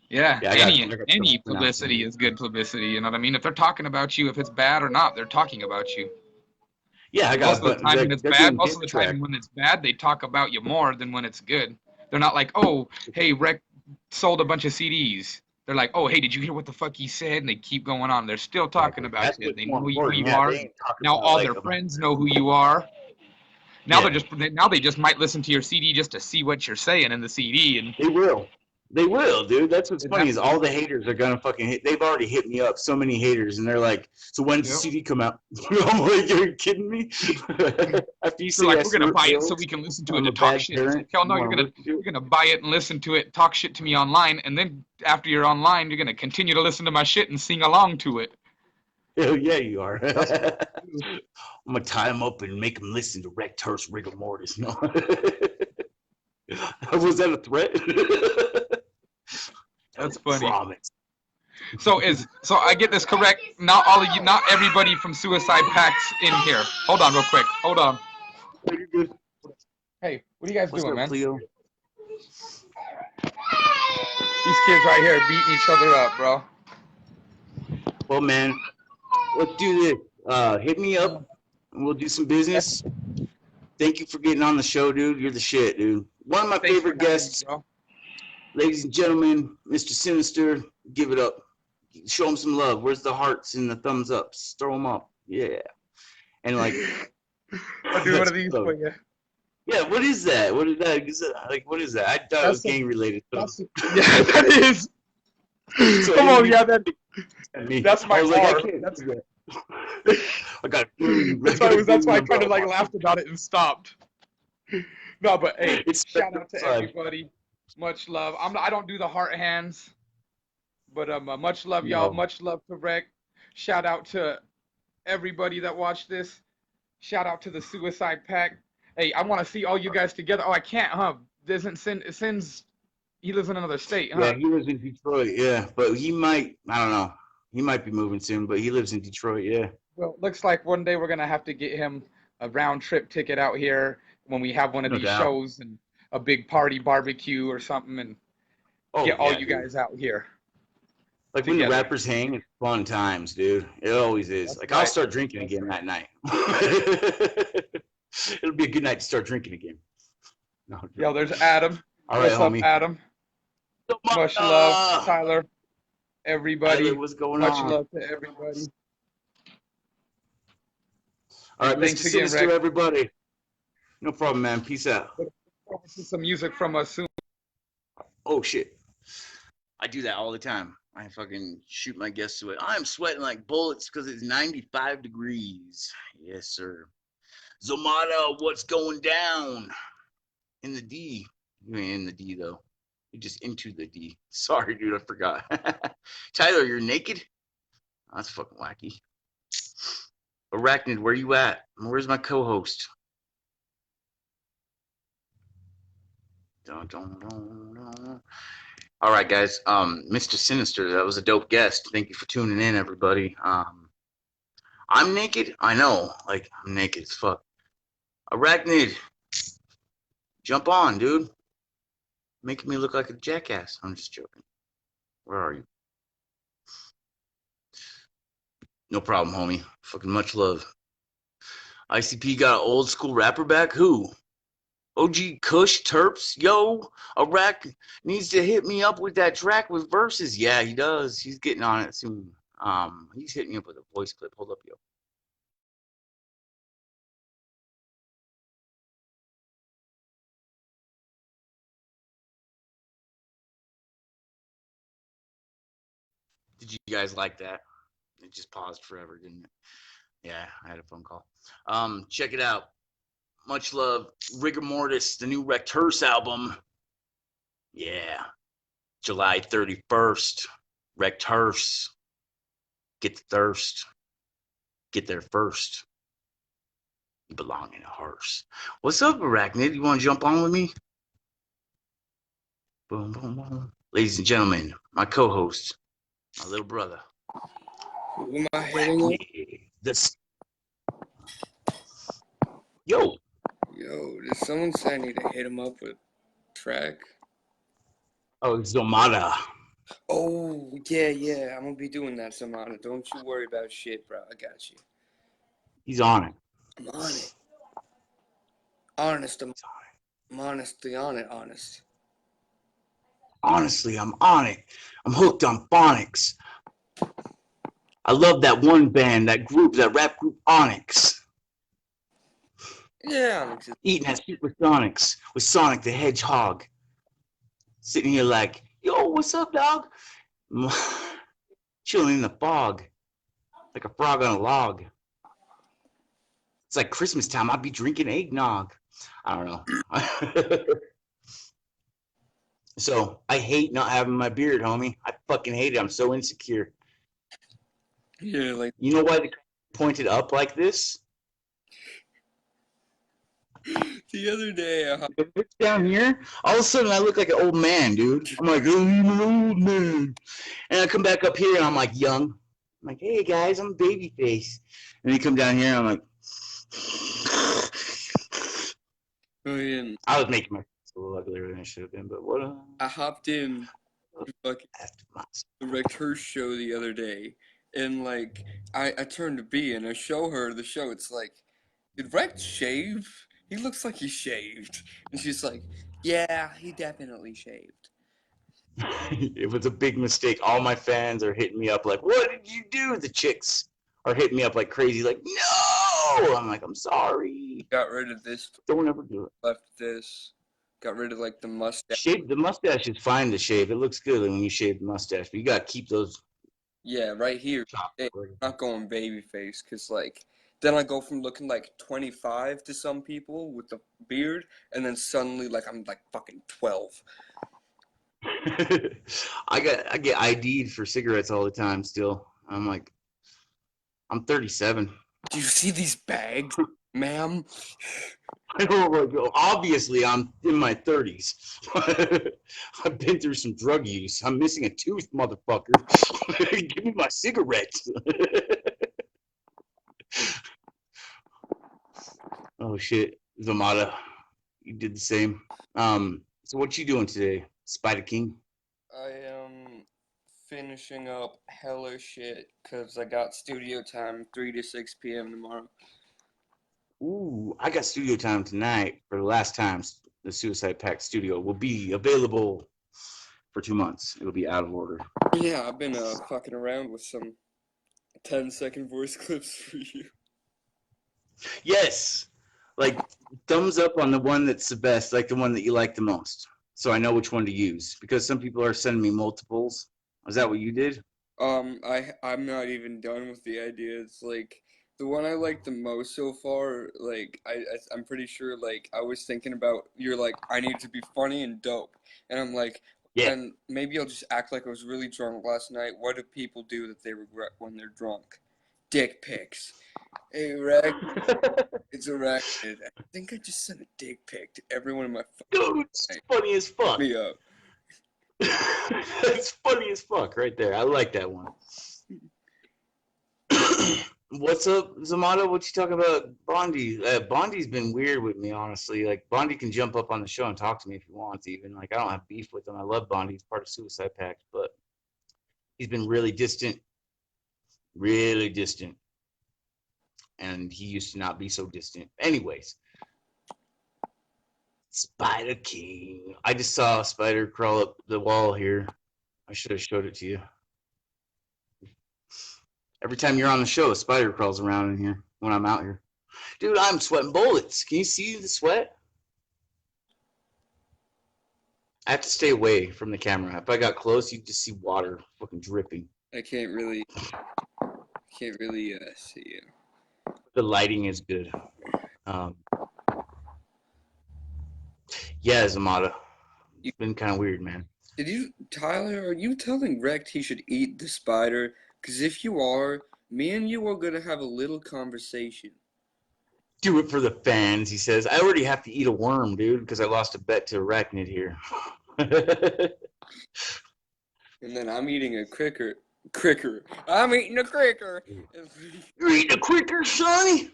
Yeah, Yeah, I got any publicity is good publicity. You know what I mean? If they're talking about you, if it's bad or not, they're talking about you. Yeah, I Most got. of the time when it's they're bad, doing most of diss the time track. when it's bad, they talk about you more than when it's good. They're not like, oh, hey, Rekt sold a bunch of CDs. They're like, oh, hey, did you hear what the fuck he said? And they keep going on. They're still talking about That's you. what's They more know who important. you Yeah, are. they ain't talking Now about all like their friends know who you are. Now Yeah. now they just might listen to your CD just to see what you're saying in the CD. And They will. They will, dude. That's what's And funny that's is all the haters are gonna fucking hit. They've already hit me up. So many haters, and they're like, "So when's the Yep. CD come out?" I'm like, "Are you kidding me?" After you they're say like, I we're gonna snort buy it so pills, we can listen to it I'm to a talk bad shit. It's parent. like, hell You no, wanna listen to you're it? gonna buy it and listen to it, talk shit to me online, and then after you're online, you're gonna continue to listen to my shit and sing along to it. Hell yeah, you are. That's what I'm gonna tie them up and make them listen to Rekt Hearse rigor mortis. No, was that a threat? That's funny. Promise. So I get this correct? Not all of you, not everybody from Suicide Pact's in here. Hold on, real quick. Hold on. Hey, what are you guys What's doing, up, man? Cleo? These kids right here beating each other up, bro. Well, man, let's do this. Hit me up, and we'll do some business. Thank you for getting on the show, dude. You're the shit, dude. One of my Thanks for favorite having me, guests, bro. ladies and gentlemen, Mr. Sinister. Give it up. Show him some love. Where's the hearts and the thumbs ups? Throw them up. Yeah. And like, I'll do one of these for you. yeah, what is that? What is that? Is it, like, what is that? I thought it was gang related. Yeah, that is. So Come on, yeah, that's my I was like, I car. can't do that. I got That's why I kind of like laughed about it and stopped. No, but hey, shout out to everybody. Much love. I don't do the heart hands, but much love, y'all. Much love to Rekt. Shout out to everybody that watched this. Shout out to the Suicide Pact. Hey, I want to see all you guys together. Oh, I can't, huh? Doesn't Sin's he lives in another state, huh? Yeah, he lives in Detroit, yeah. But he might, I don't know. He might be moving soon, but he lives in Detroit, yeah. Well, looks like one day we're going to have to get him a round trip ticket out here when we have one of these shows and a big party barbecue or something and get all you guys out here. Like when the rappers hang, it's fun times, dude. It always is. That's like right. I'll start drinking again that night. It'll be a good night to start drinking again. No, yo, there's Adam. All right, what's homie. Up, Adam? Much love, Tyler. Everybody. Tyler, what's going Much on? love to everybody. All right, Mr. Sinister, everybody. No problem, man. Peace out. Some music from us soon. Oh shit. I do that all the time. I fucking shoot my guests away. I'm sweating like bullets because it's 95 degrees. Yes, sir. Zomata, what's going down? In the D. You ain't in the D, though. You're just into the D. Sorry, dude, I forgot. Tyler, you're naked? That's fucking wacky. Araknidd, where you at? Where's my co-host? All right, guys. Mr. Sinister, that was a dope guest. Thank you for tuning in, everybody. I'm naked. I know, like I'm naked as fuck. Araknidd, jump on, dude. Making me look like a jackass. I'm just joking. Where are you? No problem, homie. Fucking much love. ICP got an old school rapper back. Who? OG Kush Terps, yo, Arak needs to hit me up with that track with verses. Yeah, he does. He's getting on it soon. He's hitting me up with a voice clip. Hold up, yo. Did you guys like that? It just paused forever, didn't it? Yeah, I had a phone call. Check it out. Much love. Rigor Mortis, the new Rekt Hearse album. Yeah. July 31st. Rekt Hearse. Get the thirst. Get there first. You belong in a hearse. What's up, Araknidd? You want to jump on with me? Boom, boom, boom. Ladies and gentlemen, my co-host, my little brother. Who am I hitting up? Yo. Yo, did someone say I need to hit him up with track? Oh, Zomada. Oh, yeah, I'm gonna be doing that, Samana. Don't you worry about shit, bro. I got you. He's on it. I'm on it. Honest, I'm honestly on it, honest. Honestly, I'm on it. I'm hooked on phonics. I love that one band, that group, that rap group Onyx. Yeah, Onyx is Eating at Supersonics with Sonic the Hedgehog. Sitting here like, yo, what's up, dog? Chilling in the fog. Like a frog on a log. It's like Christmas time. I'd be drinking eggnog. I don't know. So I hate not having my beard, homie. I fucking hate it. I'm so insecure. yeah, like You know why they pointed up like this? the other day. If it's down here, all of a sudden I look like an old man, dude. I'm like, oh, I'm an old man. And I come back up here and I'm like young. I'm like, hey guys, I'm baby face. And then you come down here and I'm like, Oh yeah, I was making my face a little uglier than I should have been, but what? I hopped in to fucking the Rekt Hearse show the other day, and like I turned to B and I show her the show. It's like, did Rekt shave? He looks like he shaved, and she's like, yeah, he definitely shaved. It was a big mistake. All my fans are hitting me up like, what did you do? The chicks are hitting me up like crazy, like, no! I'm like, I'm sorry. Got rid of this, Don't ever do it. left this, got rid of like the mustache. Shave the mustache is fine to shave. It looks good when you shave the mustache, but you gotta keep those Yeah, right here. chops. Hey, not going baby face, cause like then I go from looking like 25 to some people with the beard, and then suddenly like I'm like fucking 12. I get ID'd for cigarettes all the time still. I'm like, I'm 37. Do you see these bags, ma'am? I don't like, obviously I'm in my 30s. I've been through some drug use. I'm missing a tooth, motherfucker. Give me my cigarettes. Oh shit, Zamada, you did the same. So what you doing today, Spider King? I am finishing up hella shit because I got studio time 3 to 6 p.m. tomorrow. Ooh, I got studio time tonight for the last time. The Suicide Pact studio will be available for 2 months. It'll be out of order. Yeah, I've been fucking around with some 10-second voice clips for you. Yes, like thumbs up on the one that's the best, like the one that you like the most. So I know which one to use because some people are sending me multiples. Is that what you did? I'm not even done with the idea. It's like the one I like the most so far. Like I'm pretty sure. Like I was thinking about. You're like I need to be funny and dope, and I'm like, Yeah. then maybe I'll just act like I was really drunk last night. What do people do that they regret when they're drunk? Dick pics. Hey, Rekt, it's Araknidd. I think I just sent a dick pic to everyone in my phone. Dude, it's funny as fuck. Me up. It's funny as fuck right there. I like that one. What's up, Zamada? What you talking about, Bondi? Bondi's been weird with me, honestly. Like Bondi can jump up on the show and talk to me if he wants. Even like I don't have beef with him. I love Bondi. He's part of Suicide Pact, but he's been really distant, and he used to not be so distant. Anyways, Spider King. I just saw a spider crawl up the wall here. I should have showed it to you. Every time you're on the show, a spider crawls around in here when I'm out here. Dude, I'm sweating bullets. Can you see the sweat? I have to stay away from the camera. If I got close, you'd just see water fucking dripping. I can't really see you. The lighting is good. Yeah, Zamada. It's been kind of weird, man. Tyler, are you telling Rekt he should eat the spider? Because if you are, me and you are going to have a little conversation. Do it for the fans, he says. I already have to eat a worm, dude, because I lost a bet to Araknidd here. And then I'm eating a cricker. I'm eating a cricker. You're eating a cricker, Sonny?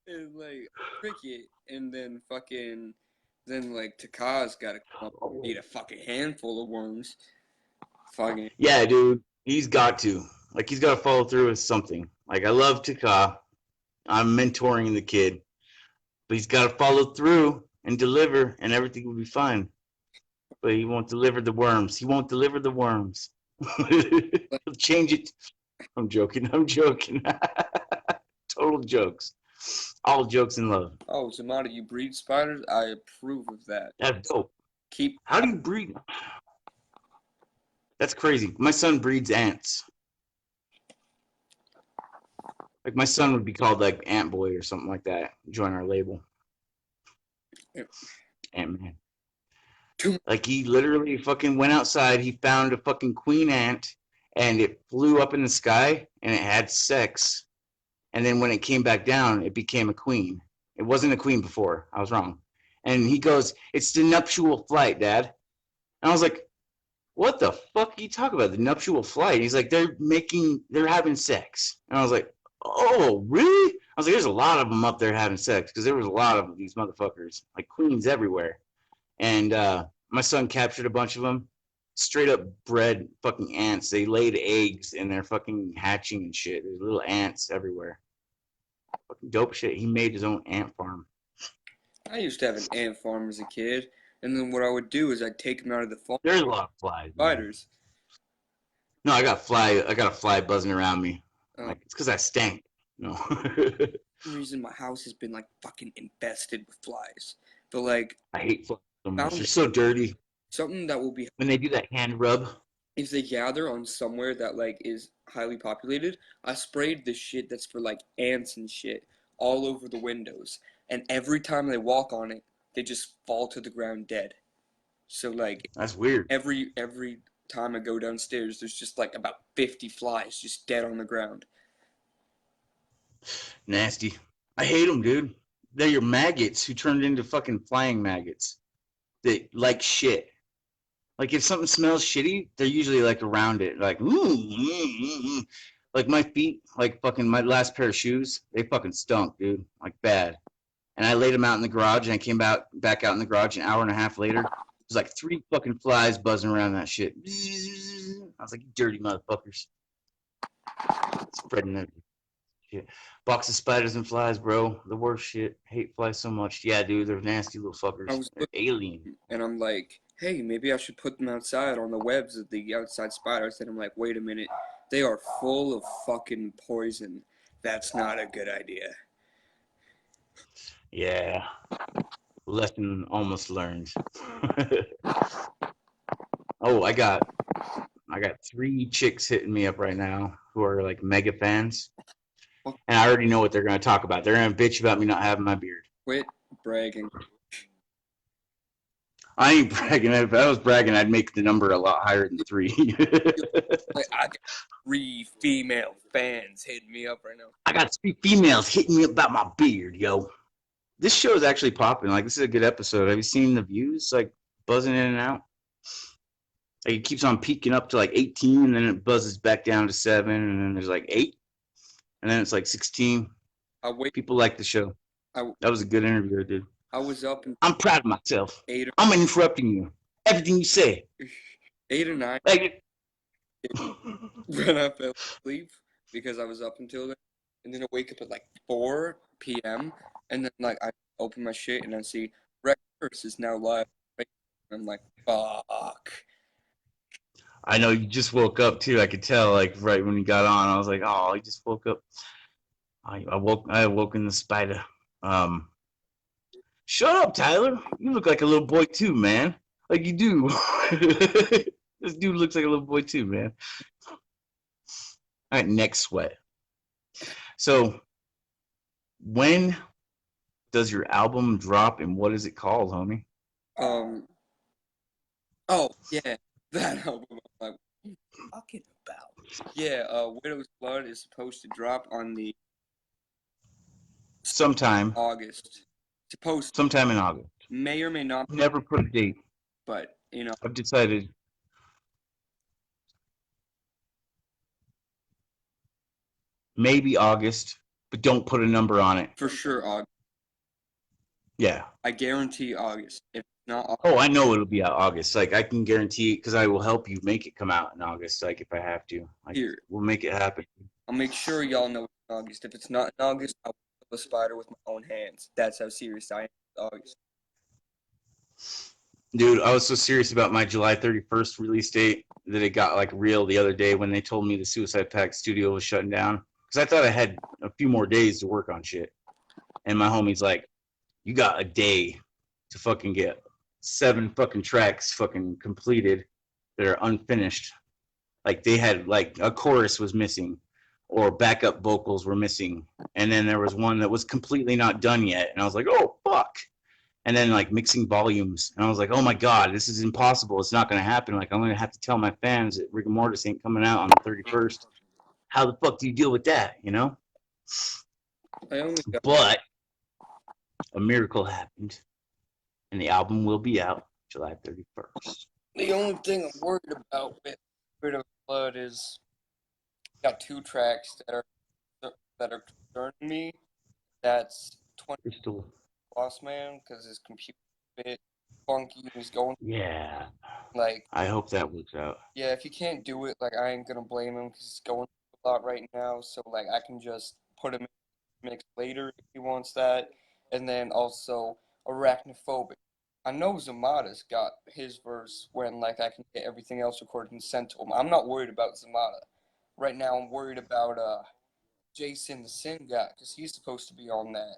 And like cricket, and then fucking, then like Taka's got to come up and eat a fucking handful of worms. Fucking Yeah, dude. He's got to. Like, he's got to follow through with something. Like, I love Taka. I'm mentoring the kid. But he's got to follow through and deliver, and everything will be fine. But he won't deliver the worms. He won't deliver the worms. He'll change it. I'm joking. Total jokes. All jokes in love. oh, Zamada, you breed spiders? I approve of that. That's dope. Keep How do you breed? That's crazy. My son breeds ants. Like, my son would be called like Ant Boy or something like that. Join our label. Ant Man. Like, he literally fucking went outside. He found a fucking queen ant, and it flew up in the sky, and it had sex. And then when it came back down, it became a queen. It wasn't a queen before. I was wrong. And he goes, "It's the nuptial flight, Dad." And I was like, "What the fuck are you talking about? The nuptial flight?" He's like, they're having sex. And I was like, "Oh, really?" I was like, "There's a lot of them up there having sex," because there was a lot of these motherfuckers, like queens everywhere. And my son captured a bunch of them, straight up bred fucking ants. They laid eggs and they're fucking hatching and shit. There's little ants everywhere. Fucking dope shit. He made his own ant farm. I used to have an ant farm as a kid, and then what I would do is I'd take them out of the farm. There's a lot of flies. Spiders. No, I got a fly buzzing around me. Oh. Like, it's because I stank. No. The reason my house has been like fucking infested with flies. But like, I hate flies so much. Found They're it. so dirty. Something that will be, When they do that hand rub. if they gather on somewhere that like is highly populated, I sprayed this shit that's for like ants and shit all over the windows, and every time they walk on it, they just fall to the ground dead. So like That's weird. every time I go downstairs, there's just like about 50 flies just dead on the ground. Nasty. I hate them, dude. They're your maggots who turned into fucking flying maggots. They like shit. Like, if something smells shitty, they're usually like around it. Like, like my feet, like fucking my last pair of shoes, they fucking stunk, dude. Like, bad. And I laid them out in the garage, and I came back out in the garage an hour and a half later. There's like 3 fucking flies buzzing around that shit. I was like, "You dirty motherfuckers." Spreading that shit. Box of spiders and flies, bro. The worst shit. Hate flies so much. Yeah, dude, they're nasty little fuckers. I was They're alien. And I'm like, hey, maybe I should put them outside on the webs of the outside spiders. And I'm like, wait a minute, they are full of fucking poison. That's not a good idea. Yeah. Lesson almost learned. Oh, I got 3 chicks hitting me up right now who are like mega fans. And I already know what they're going to talk about. They're going to bitch about me not having my beard. Quit bragging. I ain't bragging. If I was bragging, I'd make the number a lot higher than 3. Like, I got 3 female fans hitting me up right now. I got 3 females hitting me about my beard, yo. This show is actually popping. Like, this is a good episode. Have you seen the views, like, buzzing in and out? Like, it keeps on peaking up to like 18, and then it buzzes back down to 7, and then there's like 8, and then it's like 16. People like the show. That was a good interview I did. I was up and I'm proud of myself. 8 or, I'm interrupting you. Everything you say. 8 or 9 Like, when I fell asleep because I was up until then. And then I wake up at like 4 p.m. And then like I open my shit and I see Rekt Hearse is now live. I'm like, fuck. I know you just woke up too. I could tell, like, right when you got on. I was like, oh, he just woke up. I awoke in the spider. Shut up, Tyler. You look like a little boy too, man. Like you do. This dude looks like a little boy too, man. All right, neck sweat. So, when does your album drop, and what is it called, homie? Oh yeah, that album. I'm like, what are you talking about? Yeah, Widow's Blood is supposed to drop on the Sometime August. Supposed in August. may or may not, Never put a date. but I've decided maybe August, but don't put a number on it. for sure August. Yeah. I guarantee August. If not August, Oh, I know it'll be out August. Like I can guarantee it because I will help you make it come out in August. Like if I have to, here, we'll make it happen. I'll make sure y'all know it's in August. If it's not in August, I'll kill a spider with my own hands. That's how serious I am with August. Dude, I was so serious about my July 31st release date that it got like real the other day when they told me the Suicide Pact studio was shutting down. Because I thought I had a few more days to work on shit. And my homie's like, you got a day to fucking get 7 fucking tracks fucking completed that are unfinished. Like they had like a chorus was missing or backup vocals were missing. And then there was one that was completely not done yet. And I was like, oh, fuck. And then like mixing volumes. And I was like, oh my God, this is impossible. It's not going to happen. Like I'm going to have to tell my fans that Rigor Mortis ain't coming out on the 31st. How the fuck do you deal with that, you know? But a miracle happened. And the album will be out July 31st. The only thing I'm worried about with Spirit of Blood is I got 2 tracks that are concerning me. That's 20 Crystal. Boss Man, because his computer is a bit funky. He's going Yeah. like, I hope that works out. yeah, if he can't do it, like I ain't gonna blame him because he's going through a lot right now. So like I can just put him in the mix later if he wants that. And then also Arachnophobic. I know Zamada's got his verse when like I can get everything else recorded and sent to him. I'm not worried about Zamada. Right now I'm worried about Jason the Sin guy because he's supposed to be on that.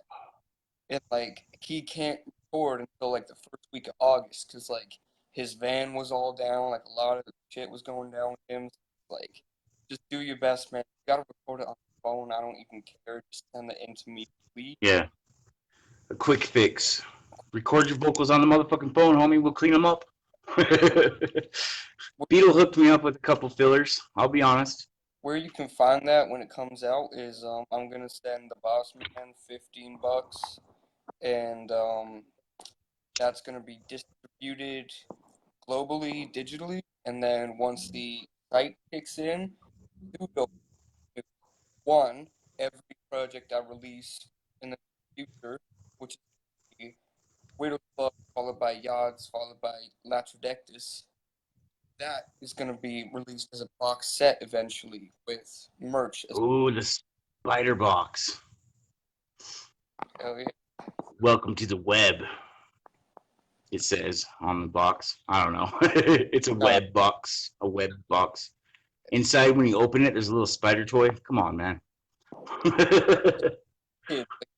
And like he can't record until like the first week of August because like his van was all down, like a lot of shit was going down with him. Like, just do your best, man. You gotta record it on the phone. I don't even care. Just send it in to me, please. Yeah. A quick fix. Record your vocals on the motherfucking phone, homie. We'll clean them up. Beetle hooked me up with a couple fillers. I'll be honest. Where you can find that when it comes out is I'm gonna send the boss man $15, and that's gonna be distributed globally, digitally, and then once the site kicks in, one every project I release in the future, which is the Widow Club, followed by Yods, followed by Latrodectus. That is going to be released as a box set eventually with merch. Ooh, the spider box. Oh, yeah. Welcome to the web. It says on the box. I don't know. It's a web box. A web box. Inside, when you open it, there's a little spider toy. Come on, man.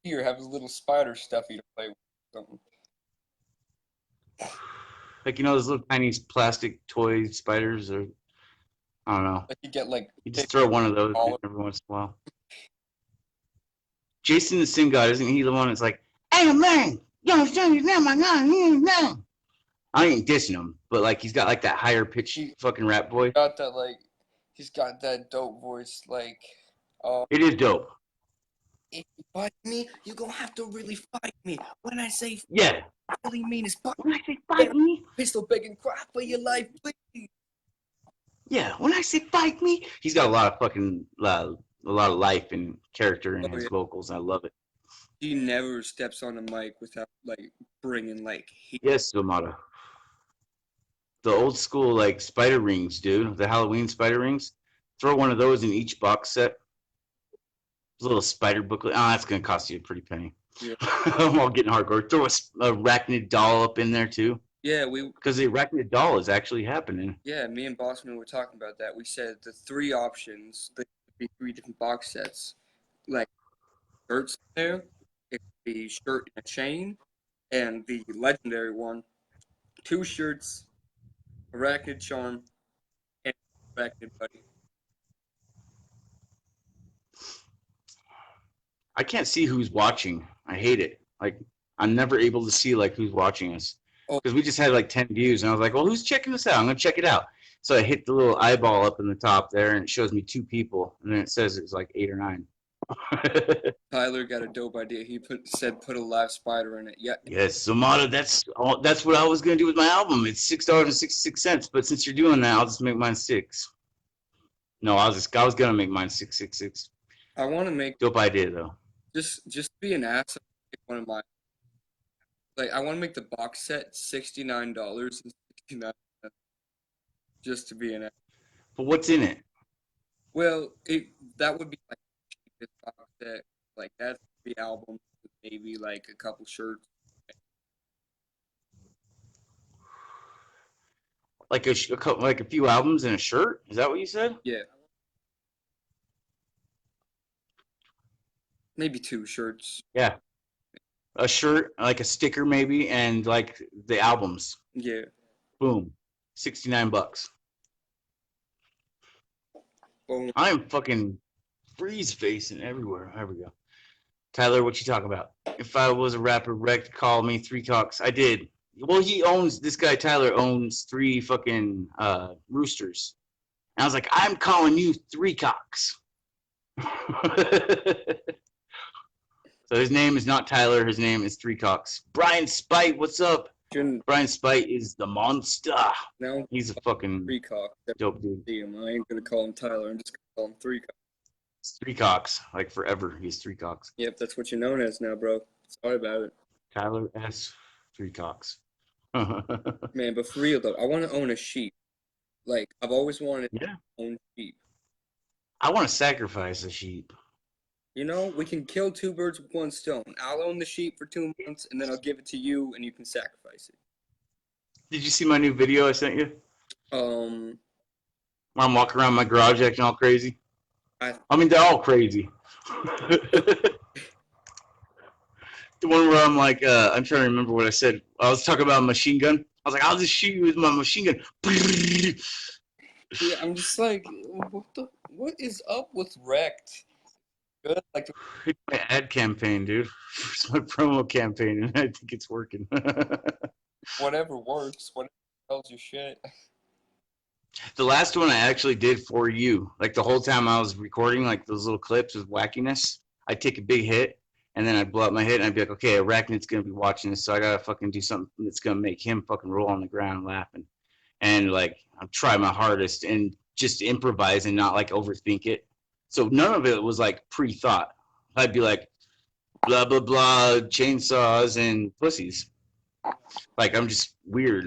Here, have a little spider stuffy to play with. Something. Like, you know, those little tiny plastic toy spiders, or I don't know. Like you get like You just throw one of those in every once in a while. Jason the Sin God, isn't he the one that's like, hey man, you understand his name, my God, I ain't dissing him, but like he's got like that higher pitched fucking rap voice. Got that like he's got that dope voice like it is dope. If you fight me, you're gonna have to really fight me. When I say yeah, I really mean is fight. When I say fight me, pistol begging, cry for your life, please. Yeah, when I say fight me, he's got a lot of fucking a lot of life and character in his vocals. I love it. He never steps on a mic without like bringing like heat. Yes, Zamada. The old school like spider rings, dude. The Halloween spider rings. Throw one of those in each box set. A little spider booklet. Oh, that's gonna cost you a pretty penny. Yeah. I'm all getting hardcore. Throw a Araknidd doll up in there too. Yeah, because the Araknidd doll is actually happening. Yeah, me and Bossman were talking about that. We said the 3 options, there could be 3 different box sets. Like shirts there, it could be shirt and a chain, and the legendary one, 2 shirts, Araknidd charm, and Araknidd buddy. I can't see who's watching. I hate it. Like I'm never able to see like who's watching us. Because we just had like 10 views, and I was like, well, who's checking this out? I'm going to check it out. So I hit the little eyeball up in the top there, and it shows me 2 people, and then it says it's like 8 or 9. Tyler got a dope idea. He said put a live spider in it. Yeah. Yes, so Mata, that's what I was gonna do with my album. It's $6.66, but since you're doing that, I'll just make mine $6. No, I was gonna make mine $6.66. I want to make Dope idea though. just be an ass. One of my I want to make the box set $69.69 just to be an ass. But what's in it? Well, that would be like the cheapest box set. Like that's the album, maybe like a couple shirts. Like a few albums and a shirt? Is that what you said? Yeah. Maybe 2 shirts. Yeah. A shirt, like a sticker maybe, and like the albums. Yeah. Boom. $69. Boom. I am fucking freeze facing everywhere. There we go. Tyler, what you talking about? If I was a rapper, Rekt called me 3 cocks. I did. Well, this guy Tyler owns 3 fucking roosters. And I was like, I'm calling you 3 cocks. So his name is not Tyler. His name is 3 cocks. Brian Spite, what's up? Brian Spite is the monster. Now He's a fucking 3 cocks. dope dude. I ain't gonna call him Tyler. I'm just gonna call him 3 cocks. It's 3 cocks, like forever. He's 3 cocks. Yep, that's what you're known as now, bro. Sorry about it. Tyler S. 3 cocks. Man, but for real though, I want to own a sheep. Like I've always wanted Yeah. to own sheep. I want to sacrifice a sheep. You know, we can kill 2 birds with 1 stone. I'll own the sheep for 2 months, and then I'll give it to you, and you can sacrifice it. Did you see my new video I sent you? Um, Where I'm walking around my garage acting all crazy? I mean, they're all crazy. The one where I'm like, I'm trying to remember what I said. I was talking about a machine gun. I was like, I'll just shoot you with my machine gun. yeah, I'm just like, what is up with Rekt? Good, like It's my ad campaign, dude. It's my promo campaign, and I think it's working. whatever works, whatever tells you shit. The last one I actually did for you, like the whole time I was recording, like those little clips with wackiness, I'd take a big hit, and then I'd blow up my hit, and I'd be like, okay, Araknidd's going to be watching this, so I got to fucking do something that's going to make him fucking roll on the ground laughing. And, like, I'm trying my hardest and just improvise and not, like, overthink it. So none of it was, like, pre-thought. I'd be like, blah, blah, blah, chainsaws and pussies. Like, I'm just weird.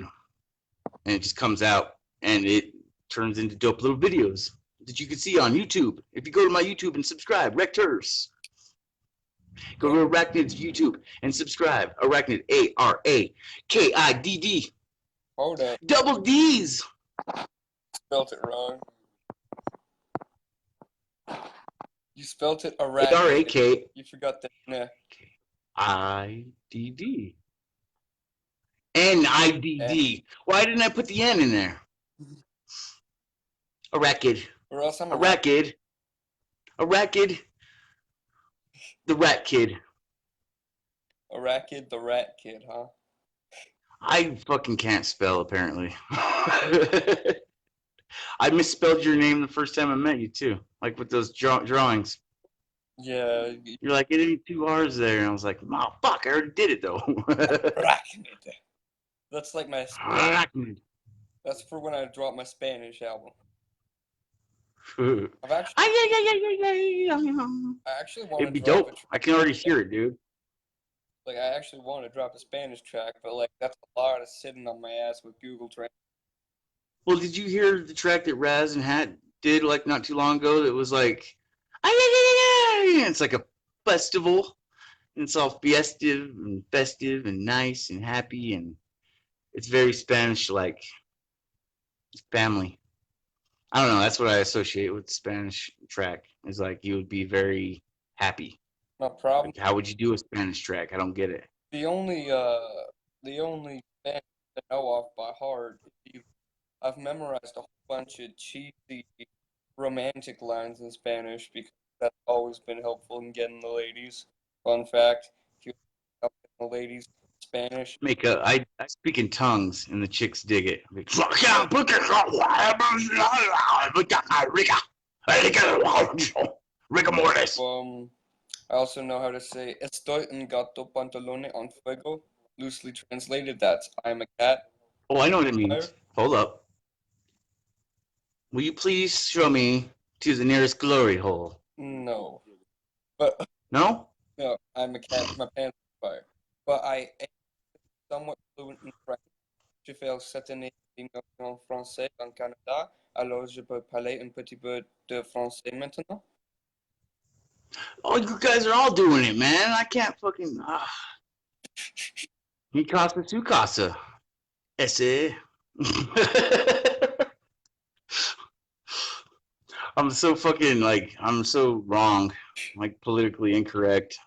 And it just comes out, and it turns into dope little videos that you can see on YouTube. If you go to my YouTube and subscribe, Rekt Hearse. Go to Araknidd's YouTube and subscribe. Araknidd, Arakidd. Hold up, Double D's. spelt it wrong. You spelt it Araknidd. Araknidd. You forgot the N. Nidd. Why didn't I put the N in there? Araknidd. Or else I'm Araknidd. Araknidd. The Rat Kid. Araknidd, the rat kid, huh? I fucking can't spell, apparently. I misspelled your name the first time I met you, too. Like with those drawings. Yeah. You're like, it ain't 2 R's there. And I was like, oh, fuck, I already did it, though. Araknidd. That's like my. Araknidd. That's for when I drop my Spanish album. It'd I actually want to be drop dope. I can already hear it, dude. I actually want to drop a Spanish track, but like that's a lot of sitting on my ass with Google Translate. Well, did you hear the track that Raz and Hat did like not too long ago? That was like, it's like a festival. And it's all festive and nice and happy, and it's very Spanish, like family. I don't know. That's what I associate with the Spanish track. Is like you would be very happy. My problem. Like, how would you do a Spanish track? I don't get it. The only Spanish I know off by heart. I've memorized a whole bunch of cheesy romantic lines in Spanish because that's always been helpful in getting the ladies. Fun fact: if you help the ladies Spanish, I speak in tongues and the chicks dig it. Rigor mortis. I also know how to say estoy un gato pantalone en fuego. Loosely translated, that's I'm a cat. Oh, I know what it means. Hold up. Will you please show me to the nearest glory hole? No. But No? no, I'm a cat. My pants are fire. But I am somewhat fluent in French. Je fais cette année en français en Canada. Alors je peux parler un petit peu de français maintenant. Oh, you guys are all doing it, man. I can't fucking. Mi casa, su casa. Ese. I'm so fucking like I'm so wrong, like politically incorrect.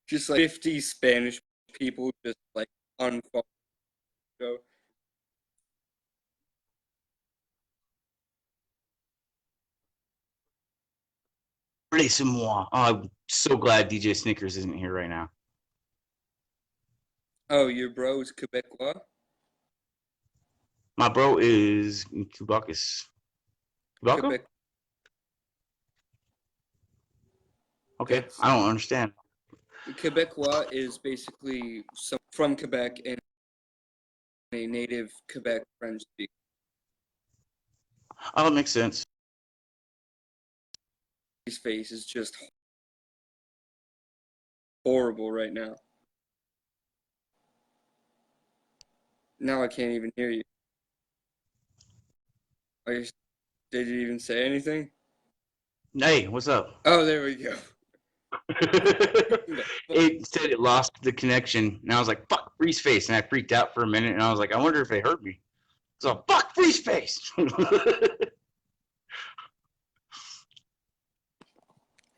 Just like 50 Spanish people just like unfollow. Laissez-moi. Oh, I'm so glad DJ Snickers isn't here right now. Oh, your bro is Quebecois? My bro is Kubakis. Kubaku? Quebec. Okay, That's, I don't understand. Quebecois is basically from Quebec and a native Quebec French speaker. Oh, it makes sense. His face is just horrible right now. Now I can't even hear you. Did you even say anything? Hey, what's up? Oh, there we go. It said it lost the connection, and I was like, "Fuck, freeze face," and I freaked out for a minute, and I was like, "I wonder if they heard me." So, fuck, freeze face. I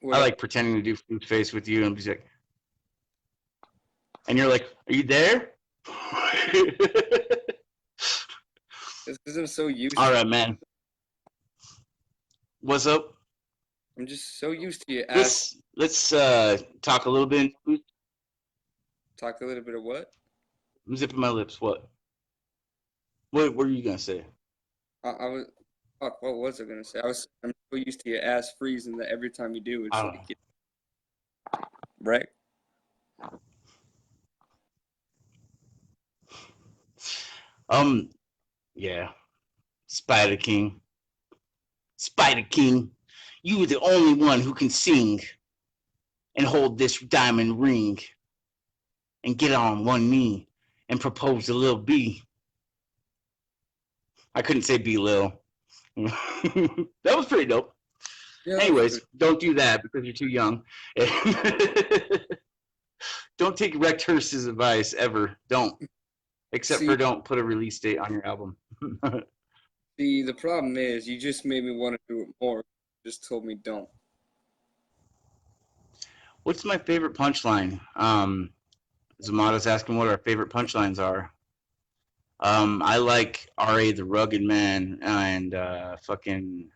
like pretending to do freeze face with you, and be like, and you're like, "Are you there?" It's because I'm so used. All right, man. What's up? I'm just so used to you. Let's talk a little bit. Talk a little bit of what? I'm zipping my lips. What were you gonna say? I was. Fuck, what was I gonna say? I'm so used to your ass freezing that every time you do, it's like, right? Yeah. Spider King. Spider King, you are the only one who can sing and hold this diamond ring and get on one knee and propose to Lil B. I couldn't say B Lil. That was pretty dope. Yeah, anyways, don't do that because you're too young. Don't take Rekt Hearse's advice ever. Don't. Except for don't put a release date on your album. See, the problem is you just made me want to do it more. You just told me don't. What's my favorite punchline? Zamada's asking what our favorite punchlines are. I like R.A. the Rugged Man and fucking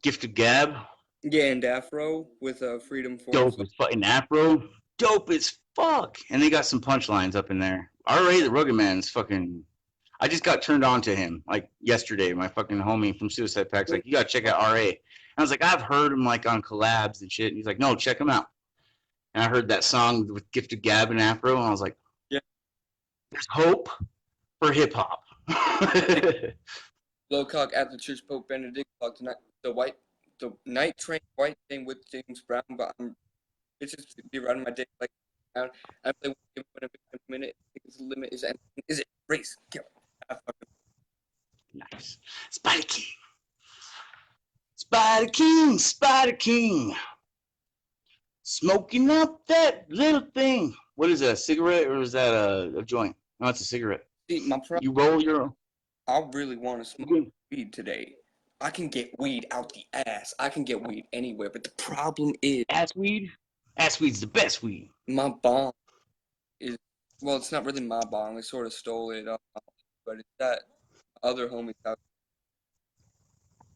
Gifted Gab. Yeah, and Afro with Freedom Force. Dope as fucking Afro. Dope as fuck. And they got some punchlines up in there. R.A. the Rugged Man is fucking... I just got turned on to him like yesterday. My fucking homie from Suicide Pack's like, you gotta check out R.A. And I was like, I've heard him like on collabs and shit. And he's like, no, check him out. And I heard that song with Gifted Gab and Afro, and I was like, yeah, there's hope for hip hop. Lowcock at the Church Pope Benedict tonight. The night train white thing with James Brown, but it's just be running my dick like I play one minute. The limit is ending. Is it race? Kill. Nice. Spider King. Spider King. Spider King. Smoking up that little thing. What is that, a cigarette or is that a joint? No, it's a cigarette. See, my problem, you roll your... I really want to smoke weed today. I can get weed out the ass. I can get weed anywhere, but the problem is... Ass weed? Ass weed's the best weed. My bong is... Well, it's not really my bong. They sort of stole it off, but it's that other homie's house.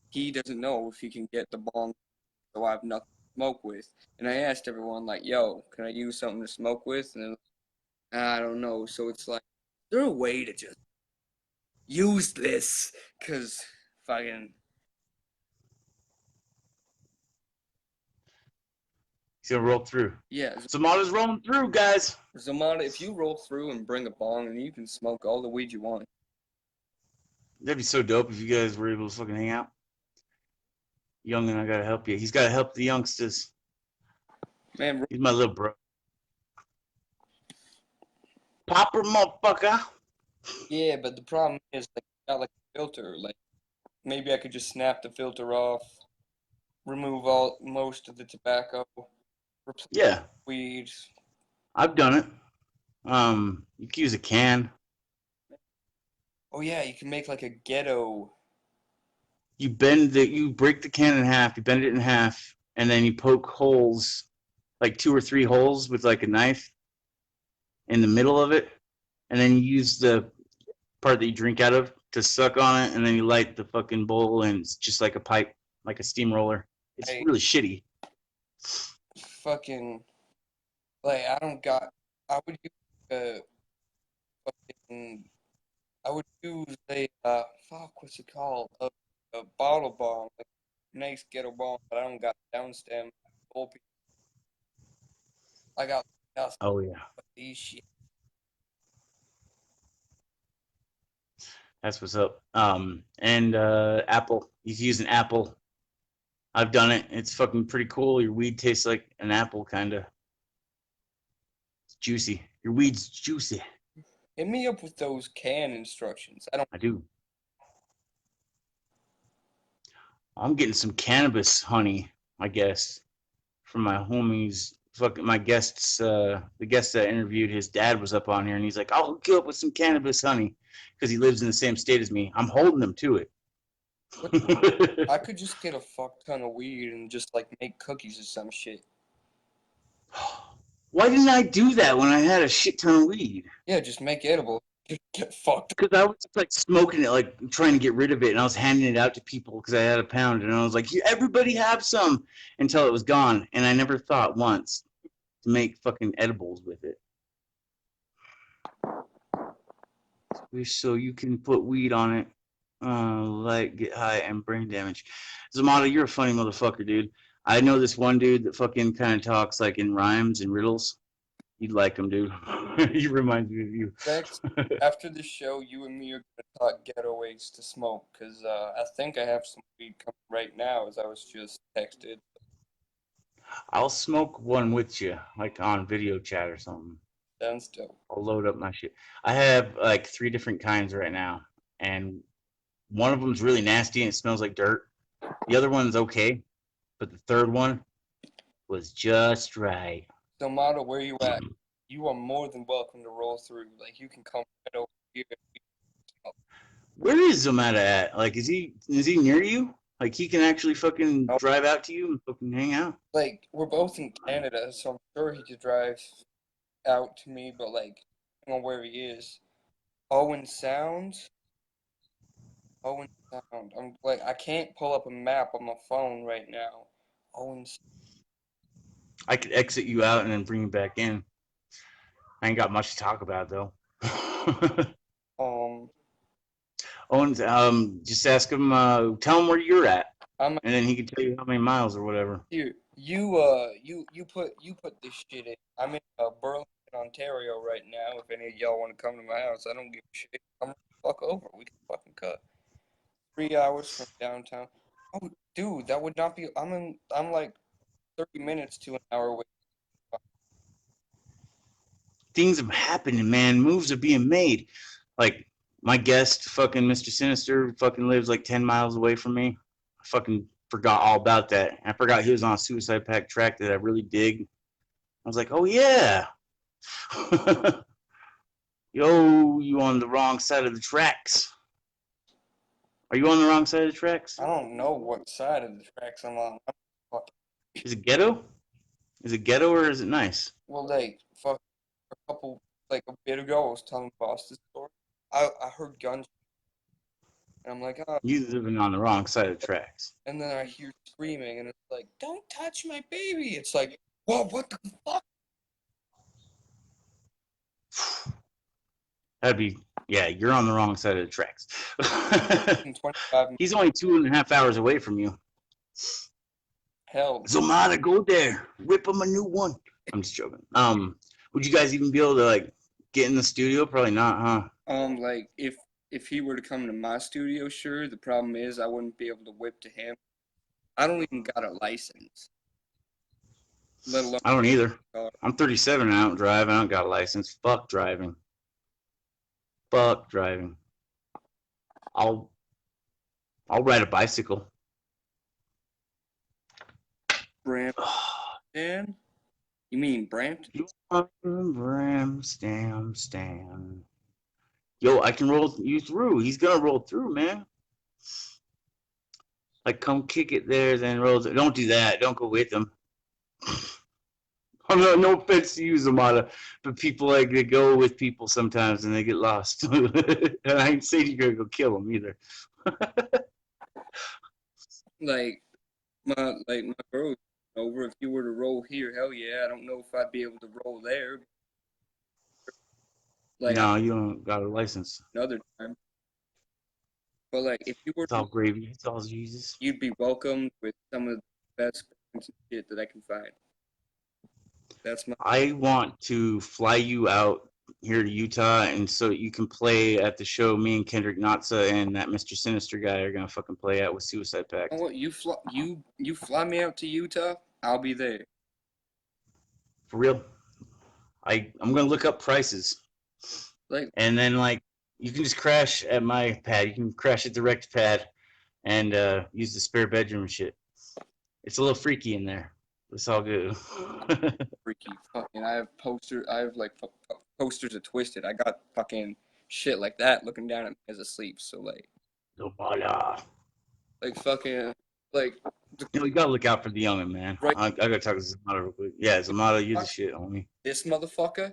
He doesn't know if he can get the bong, so I have nothing to smoke with. And I asked everyone, like, yo, can I use something to smoke with? And they're like, I don't know. So it's like, is there a way to just useless, cause fucking He's gonna roll through. yeah. Zamada's rolling through, guys. Zamada, if you roll through and bring a bong, then you can smoke all the weed you want. That'd be so dope if you guys were able to fucking hang out. Young and I gotta help you. He's gotta help the youngsters. Man, He's my little bro. Popper, motherfucker. yeah, but the problem is like got like a filter. Like maybe I could just snap the filter off, remove most of the tobacco, replace Yeah, weed. I've done it. You can use a can. Oh yeah, you can make like a ghetto. You break the can in half. You bend it in half, and then you poke holes, like 2 or 3 holes with like a knife in the middle of it, and then you use the part that you drink out of to suck on it, and then you light the fucking bowl, and it's just like a pipe, like a steamroller. It's Hey. really shitty. Fucking like I would use a fucking I would use a what's it called? A bottle bomb, like nice ghetto bomb, but I don't got down stem. I got nothing Oh yeah, but these shit. that's what's up. And apple. You can use an apple. I've done it. It's fucking pretty cool. Your weed tastes like an apple, kind of. It's juicy. Your weed's juicy. Hit me up with those can instructions. I do. I'm getting some cannabis honey, I guess, from my homies. Fucking my guests, the guest that I interviewed, his dad was up on here, and he's like, "I'll hook you up with some cannabis honey," because he lives in the same state as me. I'm holding him to it. I could just get a fuck ton of weed and just like make cookies or some shit. Why didn't I do that when I had a shit ton of weed? Yeah, just make edible. Just get fucked. Because I was like smoking it, like trying to get rid of it, and I was handing it out to people because I had a pound, and I was like, "Everybody have some," until it was gone, and I never thought once to make fucking edibles with it. So you can put weed on it, like get high and brain damage. Zamada, you're a funny motherfucker, dude. I know this one dude that fucking kind of talks like in rhymes and riddles. You'd like him, dude. He reminds me of you. Next, after the show, you and me are gonna talk ghetto ways to smoke, cause I think I have some weed coming right now, as I was just texted. I'll smoke one with you, like on video chat or something. Sounds dope. I'll load up my shit. I have like 3 different kinds right now, and one of them's really nasty and it smells like dirt. The other one's okay, but the third one was just right. No matter where you at, you are more than welcome to roll through. Like you can come right over here. Where is Zamata at? Like, is he near you? Like, he can actually fucking drive out to you and fucking hang out? Like we're both in Canada, so I'm sure he could drive out to me. But like, I don't know where he is. Owen Sound. Owen Sound. I'm like, I can't pull up a map on my phone right now. Owen. I could exit you out and then bring you back in. I ain't got much to talk about, though. Owens, just ask him, tell him where you're at, and then he can tell you how many miles or whatever. Here, you put this shit in. I'm in Burlington, Ontario right now. If any of y'all want to come to my house, I don't give a shit. Come the fuck over. We can fucking cut. 3 hours from downtown. Oh, dude, that would not be. I'm like 30 minutes to an hour away. Things are happening, man. Moves are being made. Like, my guest, fucking Mr.Sinister, fucking lives like 10 miles away from me. I fucking forgot all about that. I forgot he was on a Suicide Pact track that I really dig. I was like, oh, yeah. Yo, you on the wrong side of the tracks. Are you on the wrong side of the tracks? I don't know what side of the tracks I'm on. Is it ghetto? Is it ghetto or is it nice? Well, like, fuck, a bit ago, I was telling boss this story. I heard guns, and I'm like, oh. You living on the wrong side of the tracks. And then I hear screaming, and it's like, don't touch my baby. It's like, whoa, what the fuck? That'd be Yeah, you're on the wrong side of the tracks. 25 He's only 2.5 hours away from you. hell. Zomata, go there. Rip him a new one. I'm just joking. Would you guys even be able to like get in the studio? Probably not, huh? Like if he were to come to my studio, sure. The problem is I wouldn't be able to whip to him. I don't even got a license. Let alone I don't either. car. I'm 37 and I don't drive. I don't got a license. Fuck driving. Fuck driving. I'll ride a bicycle. Brampton? You mean Brampton? Bramstam. Yo, I can roll you through. He's gonna roll through, man. Like, come kick it there, then roll. Don't do that. Don't go with him. No offense to you, Zamata, but people like they go with people sometimes and they get lost. And I ain't saying you're gonna go kill them either. Like my girl's over. If you were to roll here, hell yeah. I don't know if I'd be able to roll there. Like No, you don't got a license. another time. But like if you were It's all gravy. It's all Jesus. you'd be welcomed with some of the best shit that I can find. That's my I want to fly you out here to Utah, and so you can play at the show. Me and Kendrick Natsa and that Mr. Sinister guy are gonna fucking play at with Suicide Pact. You know what? You fly me out to Utah, I'll be there. For real. I'm gonna look up prices, Like and then like you can just crash at my pad. You can crash at the Rekt pad, and use the spare bedroom and shit. It's a little freaky in there. It's all good. freaky fucking. I have like posters of Twisted. I got fucking shit like that looking down at me as asleep. So like fucking like You know, you gotta look out for the youngin', man. Right. I gotta talk to Zamata real quick. Yeah, Zamata, you the shit, homie. this motherfucker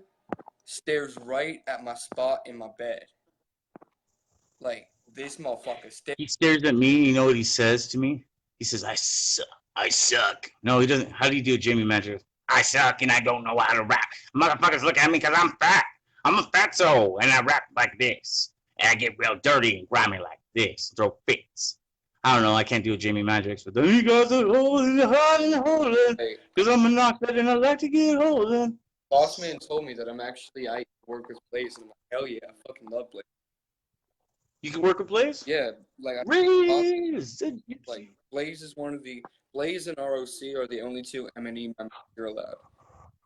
stares right at my spot in my bed. Like this motherfucker stares. He stares at me. You know what he says to me? He says, "I suck. I suck." No, he doesn't. How do you do it, Jamie Magic? I suck and I don't know how to rap. Motherfuckers look at me because I'm fat. I'm a fatso and I rap like this. And I get real dirty and grimy like this. Throw fits. I don't know. I can't do a Jamie Magic, but then he got the hole in the heart and holding. Because I'm a knockhead and I like to get holding. Boss man told me that I work with Blaze, and I'm like, hell yeah, I fucking love Blaze. You can work with Blaze? Yeah, like Blaze! like Blaze is one of the Blaze and ROC are the only two M&E members you're allowed.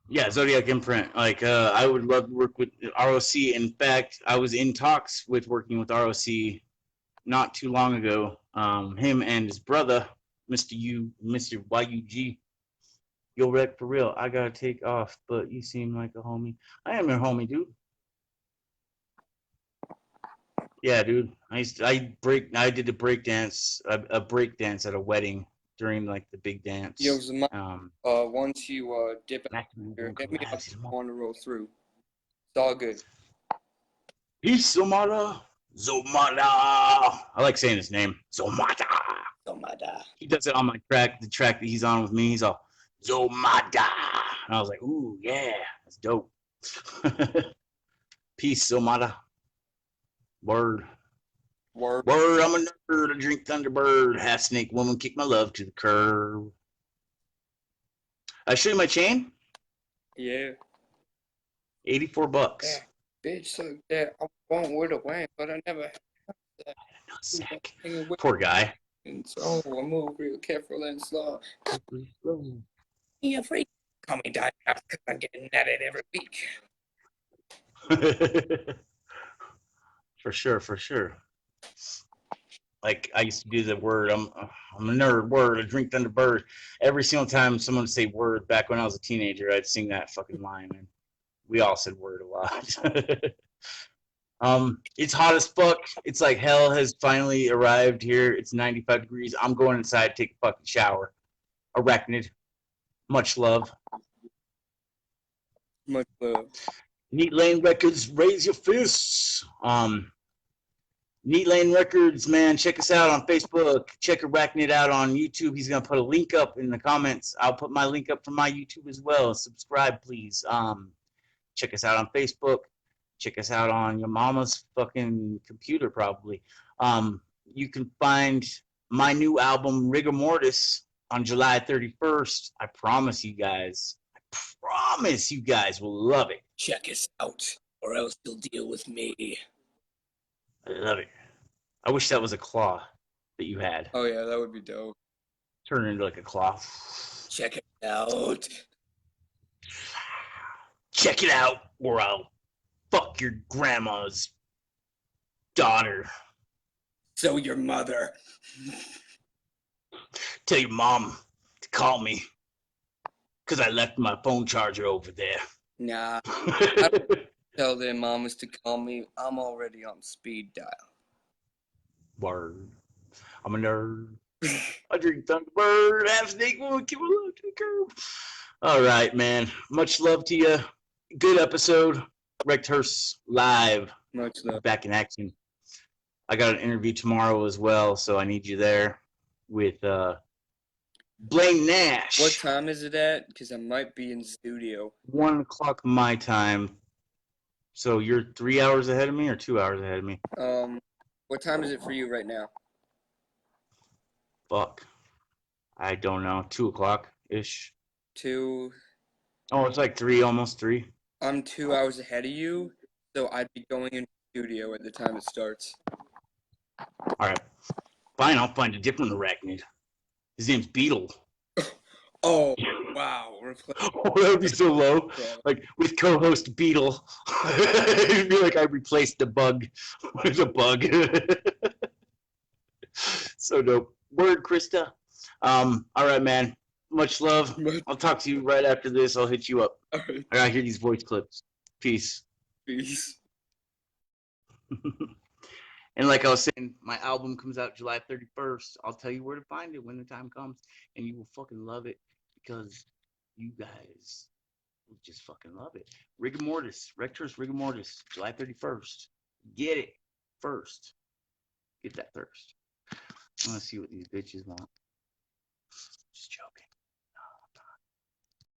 Yeah, Zodiac Imprint. Like, I would love to work with ROC. In fact, I was in talks with working with ROC not too long ago. Him and his brother, Mr. YUG. Yo, Rekt, for real, I gotta take off, but you seem like a homie. I am your homie, dude. Yeah, dude. I did a break dance at a wedding during like the big dance. Yo, once you dip out here, hit me up if you want to roll through. It's all good. Peace, Zomata. I like saying his name. Zomata. He does it on my track, the track that he's on with me. He's all Zomata. And I was like, ooh, yeah, that's dope. Peace, Zomata. Word, I'm a nerd. I drink Thunderbird. Half snake woman, kick my love to the curb. I show you my chain. Yeah. $84. Yeah, bitch, so that I want with a wang, but I never had that. Sick. Poor guy. And so I move real careful and slow. Yeah, freak. Call me die because I'm getting at it every week. For sure. Like, I used to do the word, I'm a nerd, word, I drink Thunderbird. Every single time someone would say word, back when I was a teenager, I'd sing that fucking line, and we all said word a lot. It's hot as fuck. It's like hell has finally arrived here. It's 95 degrees. I'm going inside to take a fucking shower. Araknidd. Much love. Much love. Neat Lane Records, raise your fists. Neat Lane Records, man, check us out on Facebook. Check Araknidd out on YouTube. He's gonna put a link up in the comments. I'll put my link up for my YouTube as well. Subscribe, please. Check us out on Facebook. Check us out on your mama's fucking computer, probably. You can find my new album, Rigor Mortis, on July 31st. I promise you guys will love it. Check us out, or else you'll deal with me. I love it. I wish that was a claw that you had. Oh yeah, that would be dope. Turn it into like a claw. Check it out. Check it out, or I'll fuck your grandma's daughter. So your mother. Tell your mom to call me, because I left my phone charger over there. Nah, tell their mamas to call me. I'm already on speed dial. Word. I'm a nerd. I drink Thunderbird, half snake, one, keep a love to the curb. All right, man. Much love to you. Good episode. Rekt Hearse live. Much love. Back in action. I got an interview tomorrow as well, so I need you there with Blaine Nash. What time is it at? Because I might be in studio. 1 o'clock my time. So you're 3 hours ahead of me or 2 hours ahead of me? What time is it for you right now? Fuck. I don't know. 2 o'clock-ish. 2. Oh, it's like 3, almost 3. I'm 2 hours ahead of you, so I'd be going in studio at the time it starts. All right. Fine, I'll find a different Araknidd. His name's Beetle. Oh, wow. Oh, that would be so low. Like, with co-host Beetle. It'd be like I replaced the bug with a bug. So dope. Word, Krista. All right, man. Much love. I'll talk to you right after this. I'll hit you up. All right. I gotta hear these voice clips. Peace. Peace. And like I was saying, my album comes out July 31st. I'll tell you where to find it when the time comes. And you will fucking love it because you guys will just fucking love it. Rigor Mortis. Rekt Hearse Rigor Mortis. July 31st. Get it first. Get that thirst. I want to see what these bitches want.